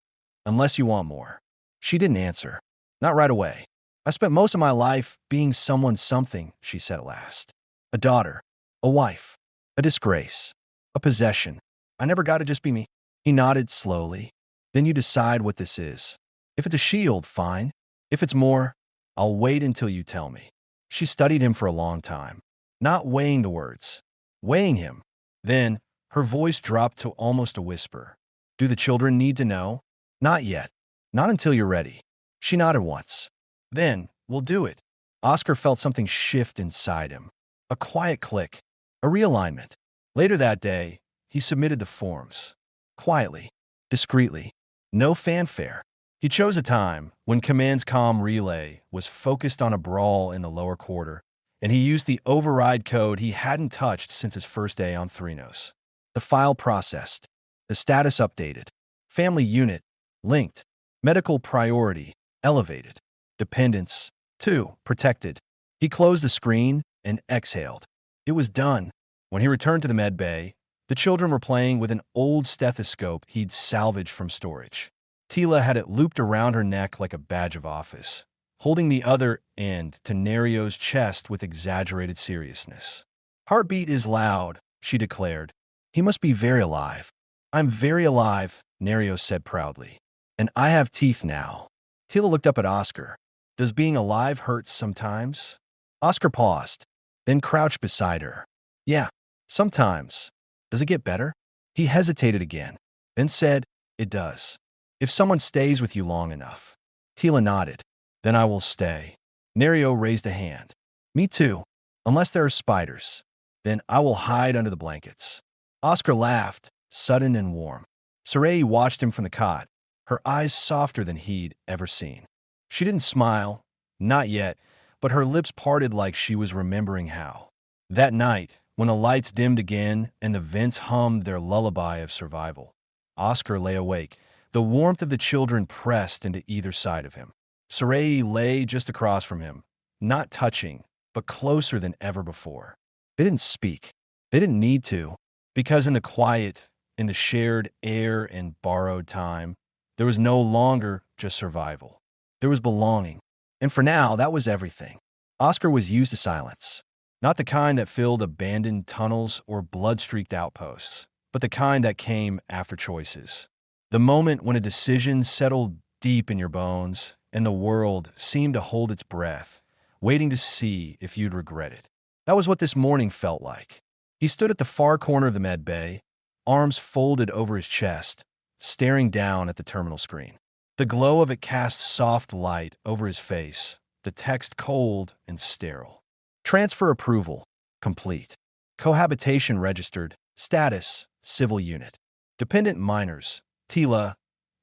Unless you want more." She didn't answer. "Not right away. I spent most of my life being someone's something," she said at last. "A daughter. A wife. A disgrace. A possession. I never got to just be me." He nodded slowly. "Then you decide what this is. If it's a shield, fine. If it's more, I'll wait until you tell me." She studied him for a long time, not weighing the words, weighing him. Then her voice dropped to almost a whisper. "Do the children need to know?" "Not yet. Not until you're ready." She nodded once. "Then we'll do it." Oscar felt something shift inside him. A quiet click. A realignment. Later that day, he submitted the forms. Quietly. Discreetly. No fanfare. He chose a time when Command's comm relay was focused on a brawl in the lower quarter, and he used the override code he hadn't touched since his first day on Threnos. The file processed. The status updated. Family unit linked. Medical priority elevated. Dependence 2 protected. He closed the screen and exhaled. It was done. When he returned to the med bay, the children were playing with an old stethoscope he'd salvaged from storage. Tila had it looped around her neck like a badge of office, holding the other end to Nerio's chest with exaggerated seriousness. "Heartbeat is loud," she declared. "He must be very alive." "I'm very alive," Nerio said proudly. "And I have teeth now." Tila looked up at Oscar. "Does being alive hurt sometimes?" Oscar paused, then crouched beside her. "Yeah, sometimes. Does it get better?" He hesitated again, then said, "It does. If someone stays with you long enough." Tila nodded. "Then I will stay." Nerio raised a hand. "Me too. Unless there are spiders. Then I will hide under the blankets." Oscar laughed, sudden and warm. Sarai watched him from the cot, her eyes softer than he'd ever seen. She didn't smile, not yet, but her lips parted like she was remembering how. That night, when the lights dimmed again and the vents hummed their lullaby of survival, Oscar lay awake, the warmth of the children pressed into either side of him. Sarai lay just across from him, not touching, but closer than ever before. They didn't speak. They didn't need to, because in the quiet, in the shared air and borrowed time, there was no longer just survival. There was belonging. And for now, that was everything. Oscar was used to silence. Not the kind that filled abandoned tunnels or blood-streaked outposts, but the kind that came after choices. The moment when a decision settled deep in your bones and the world seemed to hold its breath, waiting to see if you'd regret it. That was what this morning felt like. He stood at the far corner of the med bay, arms folded over his chest, staring down at the terminal screen. The glow of it cast soft light over his face, the text cold and sterile. Transfer approval, complete. Cohabitation registered, status, civil unit. Dependent minors, Tila,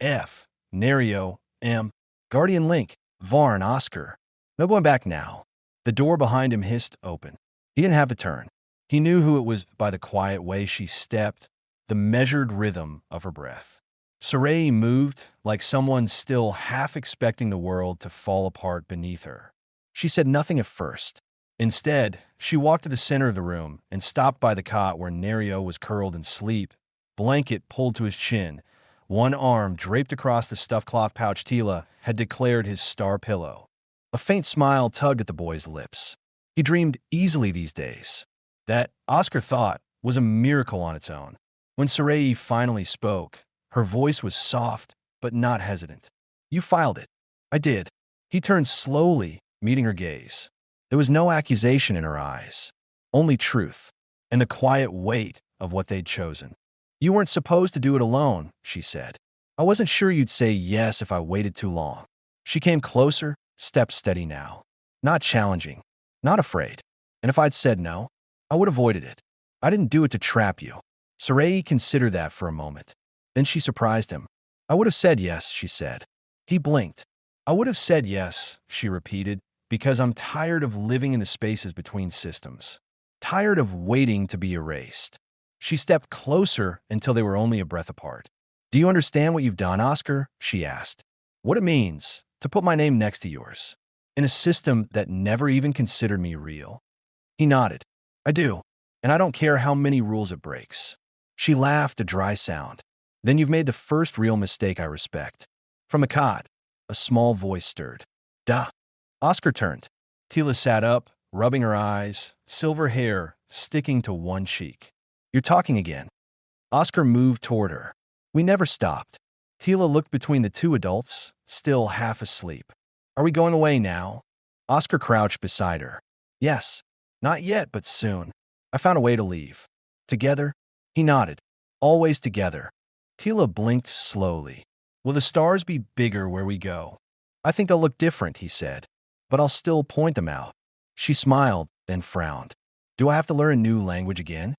F, Nerio, M, Guardian Link, Var and Oscar. No going back now. The door behind him hissed open. He didn't have to turn. He knew who it was by the quiet way she stepped, the measured rhythm of her breath. Sarai moved like someone still half expecting the world to fall apart beneath her. She said nothing at first. Instead, she walked to the center of the room and stopped by the cot where Nerio was curled in sleep, blanket pulled to his chin, one arm draped across the stuffed cloth pouch Tila had declared his star pillow. A faint smile tugged at the boy's lips. He dreamed easily these days. That, Oscar thought, was a miracle on its own. When Sarai finally spoke, her voice was soft, but not hesitant. "You filed it." "I did." He turned slowly, meeting her gaze. There was no accusation in her eyes, only truth, and the quiet weight of what they'd chosen. You weren't supposed to do it alone, she said. I wasn't sure you'd say yes if I waited too long. She came closer, stepped steady now. Not challenging, not afraid. And if I'd said no, I would have avoided it. I didn't do it to trap you. Sarai considered that for a moment. Then she surprised him. I would have said yes, she said. He blinked. I would have said yes, she repeated, because I'm tired of living in the spaces between systems. Tired of waiting to be erased. She stepped closer until they were only a breath apart. Do you understand what you've done, Oscar? She asked. What it means to put my name next to yours. In a system that never even considered me real. He nodded. I do. And I don't care how many rules it breaks. She laughed a dry sound. Then you've made the first real mistake I respect. From the cot, a small voice stirred. Duh. Oscar turned. Tila sat up, rubbing her eyes, silver hair sticking to one cheek. You're talking again. Oscar moved toward her. We never stopped. Tila looked between the two adults, still half asleep. Are we going away now? Oscar crouched beside her. Yes. Not yet, but soon. I found a way to leave. Together? He nodded. Always together. Tila blinked slowly. Will the stars be bigger where we go? I think they'll look different, he said. But I'll still point them out. She smiled, then frowned. Do I have to learn a new language again?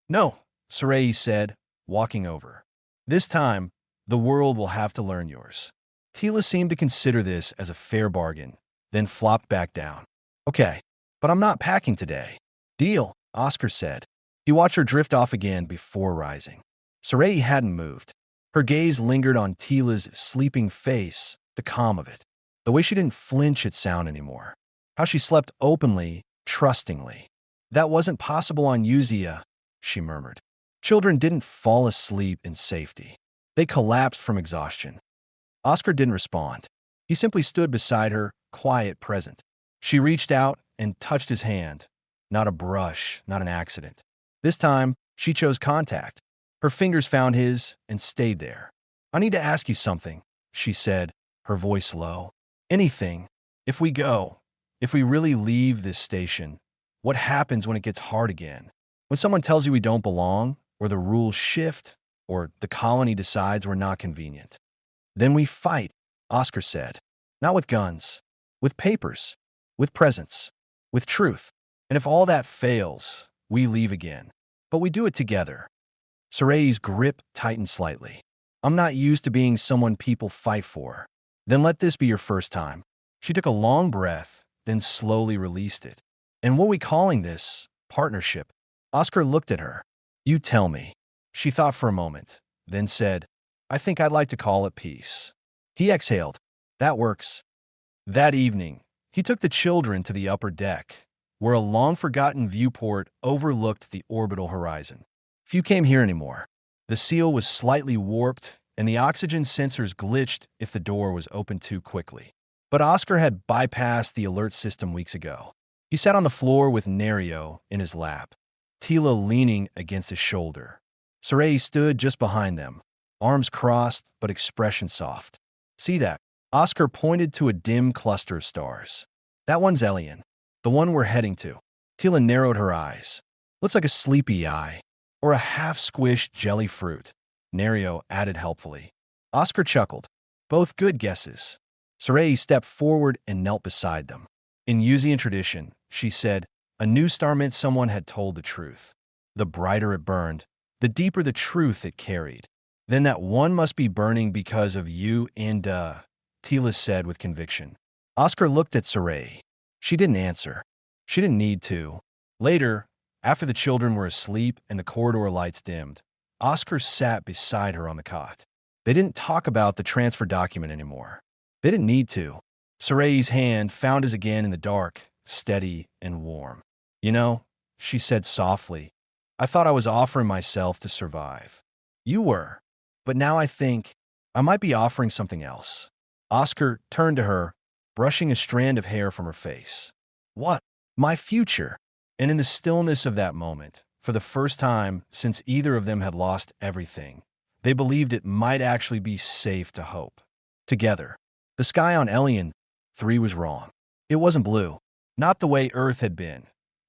No, Sarai said, walking over. This time, the world will have to learn yours. Tila seemed to consider this as a fair bargain, then flopped back down. Okay, but I'm not packing today. Deal, Oscar said. He watched her drift off again before rising. Sarai hadn't moved. Her gaze lingered on Tila's sleeping face, the calm of it. The way she didn't flinch at sound anymore. How she slept openly, trustingly. That wasn't possible on Uzia, she murmured. Children didn't fall asleep in safety. They collapsed from exhaustion. Oscar didn't respond. He simply stood beside her, quiet, present. She reached out and touched his hand. Not a brush, not an accident. This time, she chose contact. Her fingers found his and stayed there. I need to ask you something, she said, her voice low. Anything. If we go, if we really leave this station, what happens when it gets hard again? When someone tells you we don't belong, or the rules shift, or the colony decides we're not convenient. Then we fight, Oscar said. Not with guns, with papers, with presence, with truth. And if all that fails, we leave again. But we do it together. Sarai's grip tightened slightly. I'm not used to being someone people fight for. Then let this be your first time. She took a long breath, then slowly released it. And what are we calling this? Partnership. Oscar looked at her. You tell me. She thought for a moment, then said, I think I'd like to call it peace. He exhaled. That works. That evening, he took the children to the upper deck, where a long-forgotten viewport overlooked the orbital horizon. Few came here anymore. The seal was slightly warped, and the oxygen sensors glitched if the door was opened too quickly. But Oscar had bypassed the alert system weeks ago. He sat on the floor with Nerio in his lap, Tila leaning against his shoulder. Sarai stood just behind them, arms crossed but expression soft. See that? Oscar pointed to a dim cluster of stars. That one's Elian, the one we're heading to. Tila narrowed her eyes. Looks like a sleepy eye, or a half-squished jelly fruit. Nerio added helpfully. Oscar chuckled. Both good guesses. Sarai stepped forward and knelt beside them. In Yuzian tradition, she said, a new star meant someone had told the truth. The brighter it burned, the deeper the truth it carried. Then that one must be burning because of you and, Tila said with conviction. Oscar looked at Sarai. She didn't answer. She didn't need to. Later, after the children were asleep and the corridor lights dimmed, Oscar sat beside her on the cot. They didn't talk about the transfer document anymore. They didn't need to. Sarai's hand found his again in the dark, steady and warm. You know, she said softly, I thought I was offering myself to survive. You were. But now I think I might be offering something else. Oscar turned to her, brushing a strand of hair from her face. What? My future. And in the stillness of that moment, for the first time since either of them had lost everything, they believed it might actually be safe to hope. Together. The sky on Elian 3 was wrong. It wasn't blue. Not the way Earth had been,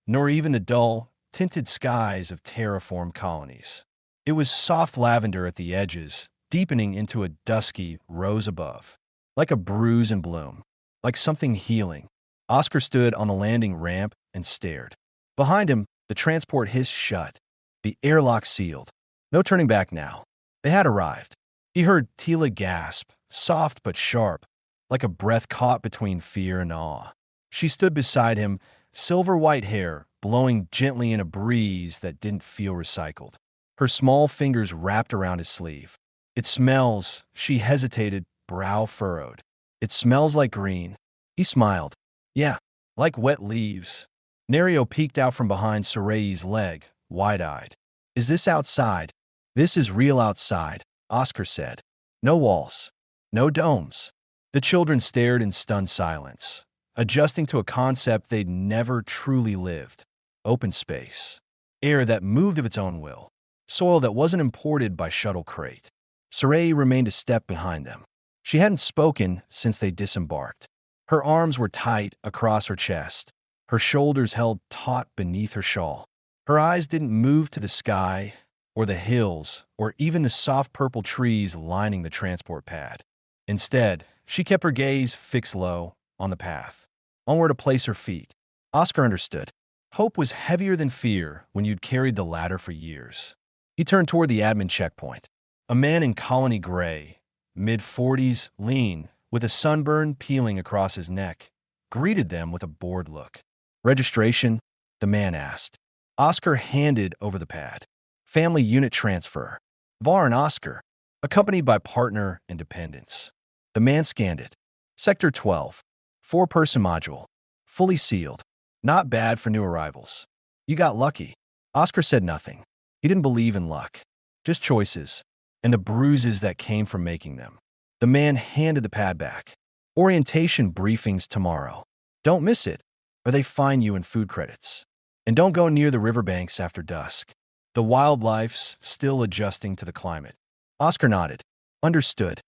nor even the dull, tinted skies of terraformed colonies. It was soft lavender at the edges, deepening into a dusky rose above. Like a bruise in bloom. Like something healing. Oscar stood on the landing ramp and stared. Behind him, the transport hissed shut. The airlock sealed. No turning back now. They had arrived. He heard Tila gasp, soft but sharp, like a breath caught between fear and awe. She stood beside him, silver-white hair blowing gently in a breeze that didn't feel recycled. Her small fingers wrapped around his sleeve. It smells, she hesitated, brow furrowed. It smells like green. He smiled. Yeah, like wet leaves. Nerio peeked out from behind Soray's leg, wide-eyed. Is this outside? This is real outside, Oscar said. No walls. No domes. The children stared in stunned silence, adjusting to a concept they'd never truly lived. Open space. Air that moved of its own will. Soil that wasn't imported by shuttle crate. Soray remained a step behind them. She hadn't spoken since they disembarked. Her arms were tight across her chest, her shoulders held taut beneath her shawl. Her eyes didn't move to the sky, or the hills, or even the soft purple trees lining the transport pad. Instead, she kept her gaze fixed low, on the path, on where to place her feet. Oscar understood. Hope was heavier than fear when you'd carried the ladder for years. He turned toward the admin checkpoint. A man in colony gray, mid-40s, lean, with a sunburn peeling across his neck, greeted them with a bored look. Registration? The man asked. Oscar handed over the pad. Family unit transfer. Var and Oscar, accompanied by partner and dependents. The man scanned it. Sector 12. 4-person module. Fully sealed. Not bad for new arrivals. You got lucky. Oscar said nothing. He didn't believe in luck. Just choices. And the bruises that came from making them. The man handed the pad back. Orientation briefings tomorrow. Don't miss it, or they fine you in food credits. And don't go near the riverbanks after dusk. The wildlife's still adjusting to the climate. Oscar nodded. Understood.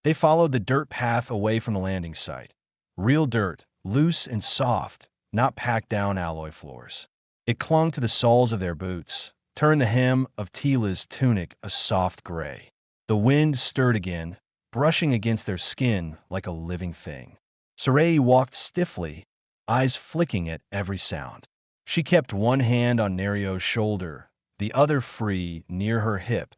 They followed the dirt path away from the landing site. Real dirt, loose and soft, not packed down alloy floors. It clung to the soles of their boots, turned the hem of Tila's tunic a soft gray. The wind stirred again, brushing against their skin like a living thing. Soray walked stiffly, eyes flicking at every sound. She kept one hand on Nerio's shoulder, the other free near her hip,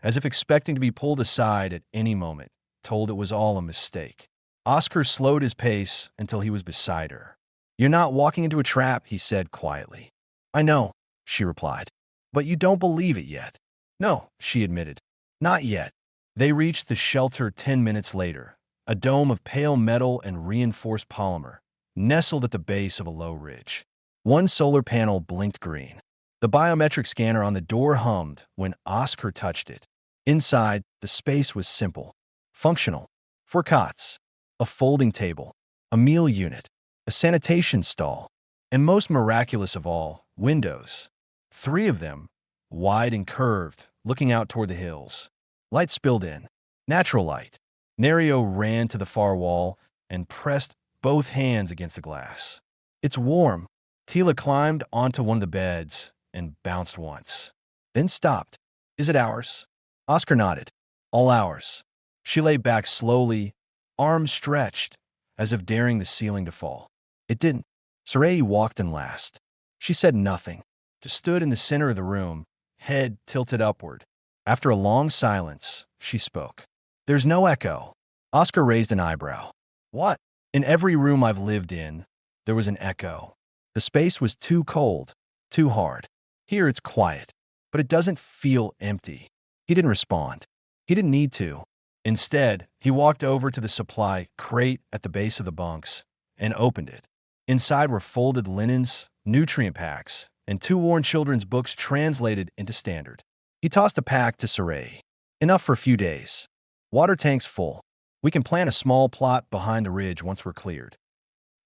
as if expecting to be pulled aside at any moment, told it was all a mistake. Oscar slowed his pace until he was beside her. You're not walking into a trap, he said quietly. I know, she replied. But you don't believe it yet. No, she admitted. Not yet. They reached the shelter 10 minutes later, a dome of pale metal and reinforced polymer, nestled at the base of a low ridge. One solar panel blinked green. The biometric scanner on the door hummed when Oscar touched it. Inside, the space was simple, functional. 4 cots, a folding table, a meal unit, a sanitation stall, and most miraculous of all, windows. 3 of them, wide and curved, looking out toward the hills. Light spilled in. Natural light. Nerio ran to the far wall and pressed both hands against the glass. It's warm. Tila climbed onto one of the beds and bounced once. Then stopped. Is it ours? Oscar nodded. All ours. She lay back slowly, arms stretched, as if daring the ceiling to fall. It didn't. Soray walked in last. She said nothing, just stood in the center of the room, head tilted upward. After a long silence, she spoke. There's no echo. Oscar raised an eyebrow. What? In every room I've lived in, there was an echo. The space was too cold, too hard. Here it's quiet, but it doesn't feel empty. He didn't respond. He didn't need to. Instead, he walked over to the supply crate at the base of the bunks and opened it. Inside were folded linens, nutrient packs, and 2 worn children's books translated into standard. He tossed a pack to Soray. Enough for a few days. Water tanks full. We can plant a small plot behind the ridge once we're cleared.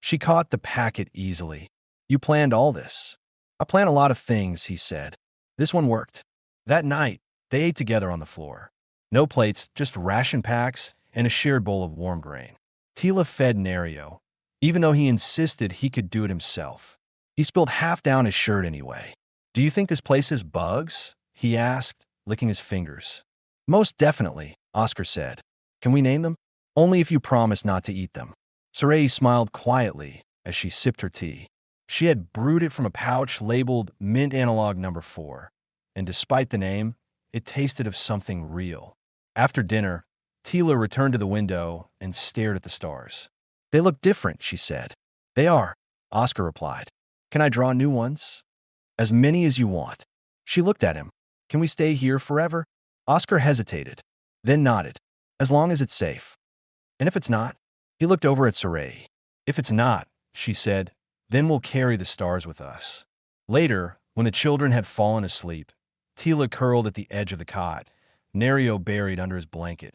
She caught the packet easily. You planned all this. I plan a lot of things, he said. This one worked. That night, they ate together on the floor. No plates, just ration packs and a shared bowl of warm grain. Tila fed Nerio, even though he insisted he could do it himself. He spilled half down his shirt anyway. Do you think this place has bugs? He asked, licking his fingers. Most definitely, Oscar said. Can we name them? Only if you promise not to eat them. Sarai smiled quietly as she sipped her tea. She had brewed it from a pouch labeled Mint Analog Number 4, and despite the name, it tasted of something real. After dinner, Tila returned to the window and stared at the stars. They look different, she said. They are, Oscar replied. Can I draw new ones? As many as you want. She looked at him. Can we stay here forever? Oscar hesitated, then nodded. As long as it's safe. And if it's not? He looked over at Sarai. If it's not, she said, then we'll carry the stars with us. Later, when the children had fallen asleep, Tila curled at the edge of the cot, Nerio buried under his blanket.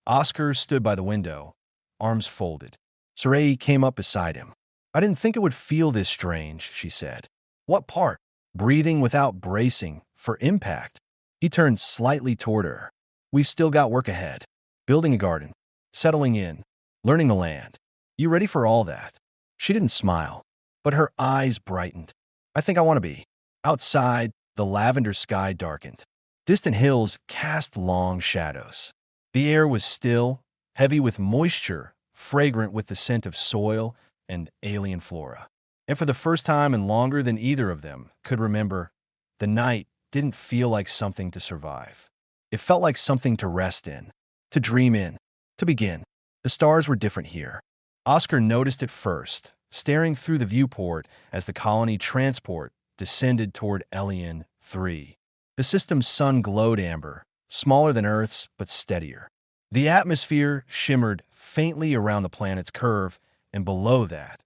Oscar stood by the window, arms folded. Sarai came up beside him. I didn't think it would feel this strange, she said. What part? Breathing without bracing for impact. He turned slightly toward her. We've still got work ahead. Building a garden, settling in, learning the land. You ready for all that? She didn't smile, but her eyes brightened. I think I want to be. Outside, the lavender sky darkened. Distant hills cast long shadows. The air was still, heavy with moisture, fragrant with the scent of soil and alien flora. And for the first time and longer than either of them could remember, the night didn't feel like something to survive. It felt like something to rest in, to dream in, to begin. The stars were different here. Oscar noticed it first, staring through the viewport as the colony transport descended toward Elian 3. The system's sun glowed amber, smaller than Earth's but steadier. The atmosphere shimmered faintly around the planet's curve, and below that,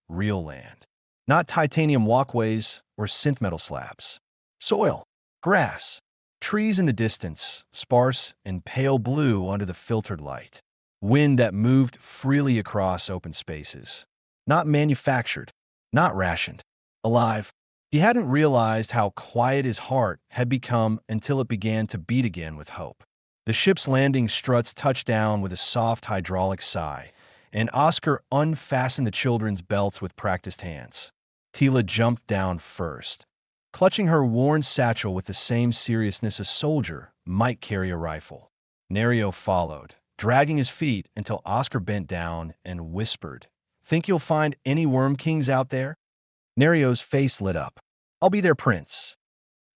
real land. Not titanium walkways or synth metal slabs. Soil, grass, trees in the distance, sparse and pale blue under the filtered light. Wind that moved freely across open spaces. Not manufactured, not rationed. Alive. He hadn't realized how quiet his heart had become until it began to beat again with hope. The ship's landing struts touched down with a soft hydraulic sigh, and Oscar unfastened the children's belts with practiced hands. Tila jumped down first, clutching her worn satchel with the same seriousness a soldier might carry a rifle. Nerio followed, dragging his feet until Oscar bent down and whispered, Think you'll find any worm kings out there? Nerio's face lit up. I'll be their prince.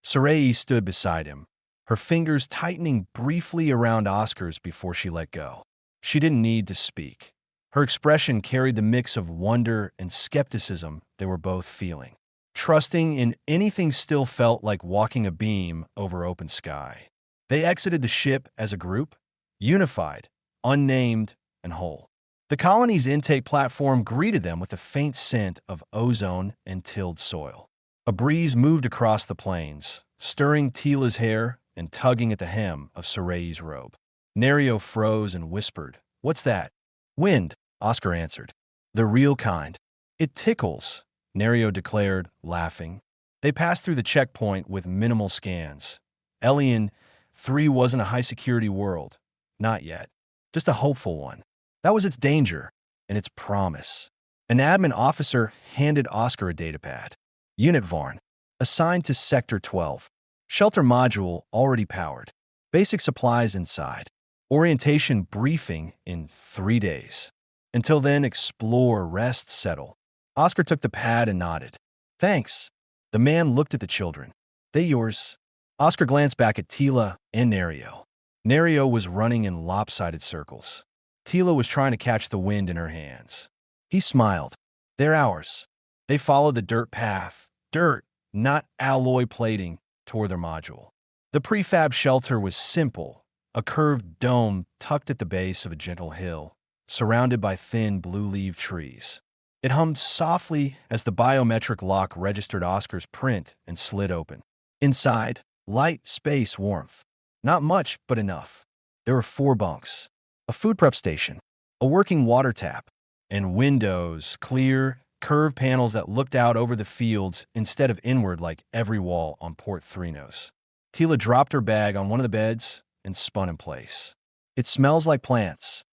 Sarai stood beside him, her fingers tightening briefly around Oscar's before she let go. She didn't need to speak. Her expression carried the mix of wonder and skepticism they were both feeling. Trusting in anything still felt like walking a beam over open sky. They exited the ship as a group, unified, unnamed, and whole. The colony's intake platform greeted them with a faint scent of ozone and tilled soil. A breeze moved across the plains, stirring Tila's hair and tugging at the hem of Sarai's robe. Nerio froze and whispered, What's that? Wind, Oscar answered. The real kind. It tickles, Nerio declared, laughing. They passed through the checkpoint with minimal scans. Elian 3 wasn't a high-security world. Not yet. Just a hopeful one. That was its danger and its promise. An admin officer handed Oscar a datapad. Unit Varn, assigned to Sector 12. Shelter module already powered. Basic supplies inside. Orientation briefing in 3 days. Until then, explore, rest, settle. Oscar took the pad and nodded. Thanks. The man looked at the children. They yours. Oscar glanced back at Tila and Nerio. Nerio was running in lopsided circles. Tila was trying to catch the wind in her hands. He smiled. They're ours. They followed the dirt path. Dirt, not alloy plating, toward their module. The prefab shelter was simple, a curved dome tucked at the base of a gentle hill, surrounded by thin blue-leaved trees. It hummed softly as the biometric lock registered Oscar's print and slid open. Inside, light, space, warmth. Not much, but enough. There were 4 bunks, a food prep station, a working water tap, and windows, clear, curved panels that looked out over the fields instead of inward like every wall on Port Threenos. Tila dropped her bag on one of the beds and spun in place. It smells like plants.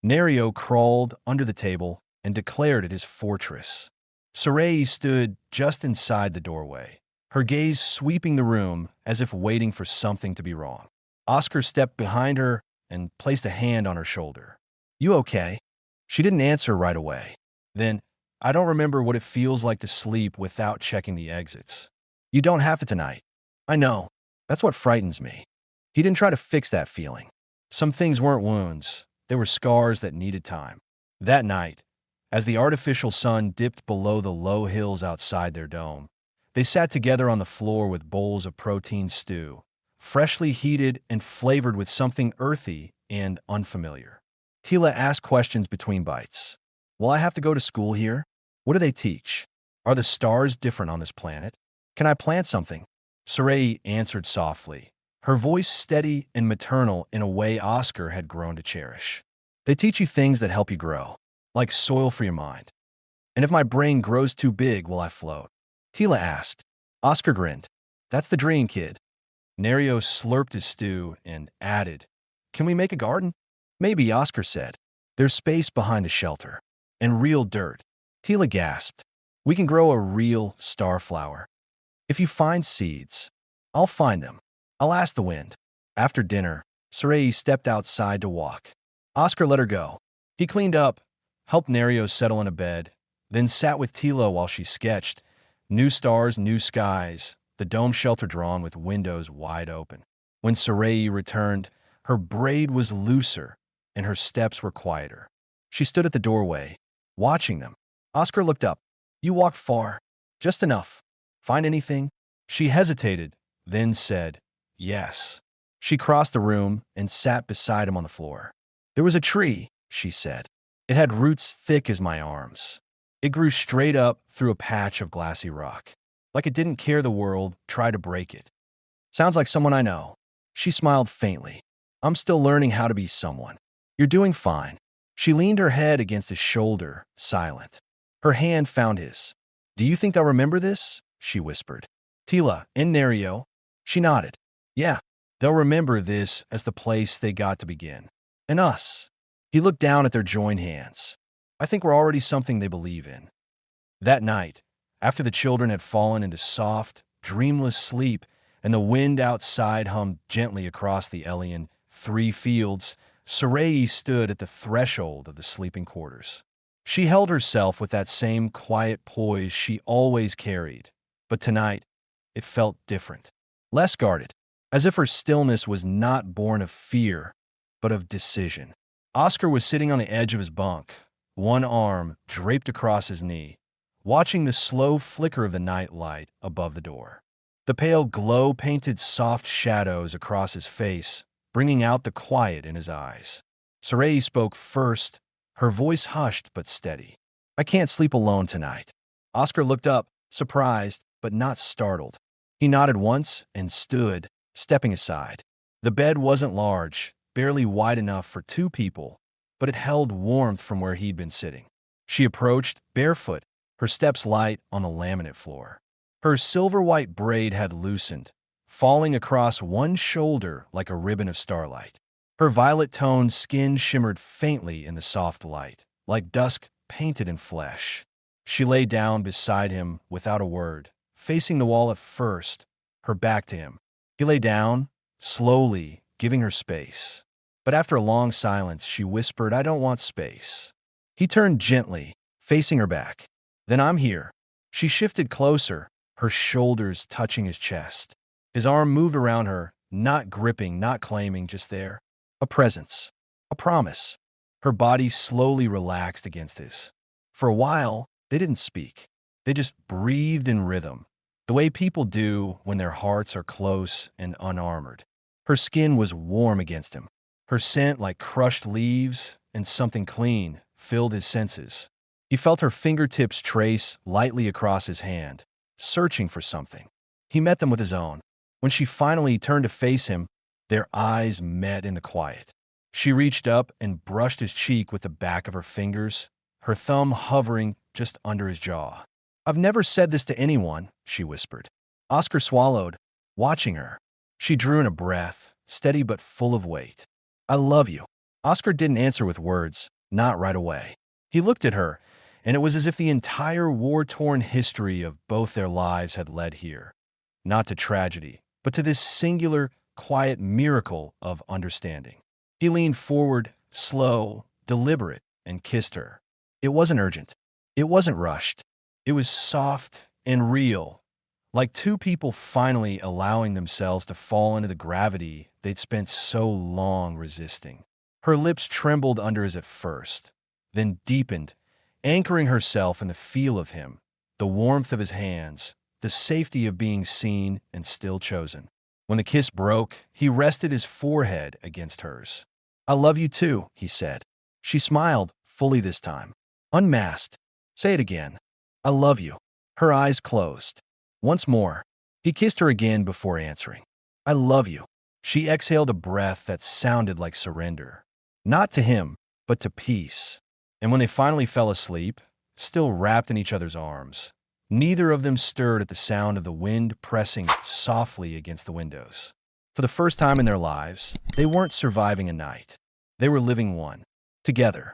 Nerio crawled under the table and declared it his fortress. Sarai stood just inside the doorway, her gaze sweeping the room as if waiting for something to be wrong. Oscar stepped behind her and placed a hand on her shoulder. You okay? She didn't answer right away. Then, I don't remember what it feels like to sleep without checking the exits. You don't have to tonight. I know. That's what frightens me. He didn't try to fix that feeling. Some things weren't wounds. They were scars that needed time. That night, as the artificial sun dipped below the low hills outside their dome, they sat together on the floor with bowls of protein stew, freshly heated and flavored with something earthy and unfamiliar. Tila asked questions between bites. Will I have to go to school here? What do they teach? Are the stars different on this planet? Can I plant something? Sarai answered softly, her voice steady and maternal in a way Oscar had grown to cherish. They teach you things that help you grow, like soil for your mind. And if my brain grows too big, will I float? Tila asked. Oscar grinned. That's the dream, kid. Nerio slurped his stew and added, Can we make a garden? Maybe, Oscar said. There's space behind the shelter. And real dirt. Tila gasped. We can grow a real starflower. If you find seeds, I'll find them. I'll ask the wind. After dinner, Sarai stepped outside to walk. Oscar let her go. He cleaned up, helped Nerio settle in a bed, then sat with Tila while she sketched. New stars, new skies, the dome shelter drawn with windows wide open. When Sarai returned, her braid was looser and her steps were quieter. She stood at the doorway, watching them. Oscar looked up. You walked far. Just enough. Find anything? She hesitated, then said, Yes. She crossed the room and sat beside him on the floor. There was a tree, she said. It had roots thick as my arms. It grew straight up through a patch of glassy rock. Like it didn't care the world, try to break it. Sounds like someone I know. She smiled faintly. I'm still learning how to be someone. You're doing fine. She leaned her head against his shoulder, silent. Her hand found his. Do you think they'll remember this? She whispered. Tila and Nerio. She nodded. Yeah, they'll remember this as the place they got to begin. And us. He looked down at their joined hands. I think we're already something they believe in. That night, after the children had fallen into soft, dreamless sleep and the wind outside hummed gently across the Elian 3 fields, Sarai stood at the threshold of the sleeping quarters. She held herself with that same quiet poise she always carried, but tonight it felt different, less guarded, as if her stillness was not born of fear, but of decision. Oscar was sitting on the edge of his bunk, one arm draped across his knee, watching the slow flicker of the night light above the door. The pale glow painted soft shadows across his face, bringing out the quiet in his eyes. Sarai spoke first, her voice hushed but steady. I can't sleep alone tonight. Oscar looked up, surprised but not startled. He nodded once and stood, stepping aside. The bed wasn't large, barely wide enough for 2 people, but it held warmth from where he'd been sitting. She approached, barefoot, her steps light on the laminate floor. Her silver-white braid had loosened, falling across one shoulder like a ribbon of starlight. Her violet-toned skin shimmered faintly in the soft light, like dusk painted in flesh. She lay down beside him without a word, facing the wall at first, her back to him. He lay down, slowly, giving her space. But after a long silence, she whispered, I don't want space. He turned gently, facing her back. Then I'm here. She shifted closer, her shoulders touching his chest. His arm moved around her, not gripping, not claiming, just there. A presence. A promise. Her body slowly relaxed against his. For a while, they didn't speak. They just breathed in rhythm, the way people do when their hearts are close and unarmored. Her skin was warm against him. Her scent like crushed leaves and something clean filled his senses. He felt her fingertips trace lightly across his hand, searching for something. He met them with his own. When she finally turned to face him, their eyes met in the quiet. She reached up and brushed his cheek with the back of her fingers, her thumb hovering just under his jaw. I've never said this to anyone, she whispered. Oscar swallowed, watching her. She drew in a breath, steady but full of weight. I love you. Oscar didn't answer with words, not right away. He looked at her, and it was as if the entire war-torn history of both their lives had led here. Not to tragedy, but to this singular, quiet miracle of understanding. He leaned forward, slow, deliberate, and kissed her. It wasn't urgent. It wasn't rushed. It was soft and real, like two people finally allowing themselves to fall into the gravity they'd spent so long resisting. Her lips trembled under his at first, then deepened, anchoring herself in the feel of him, the warmth of his hands, the safety of being seen and still chosen. When the kiss broke, he rested his forehead against hers. "I love you too," he said. She smiled, fully this time. Unmasked. "Say it again." "I love you." Her eyes closed. Once more, he kissed her again before answering. "I love you." She exhaled a breath that sounded like surrender. Not to him, but to peace. And when they finally fell asleep, still wrapped in each other's arms, neither of them stirred at the sound of the wind pressing softly against the windows. For the first time in their lives, they weren't surviving a night. They were living one, together.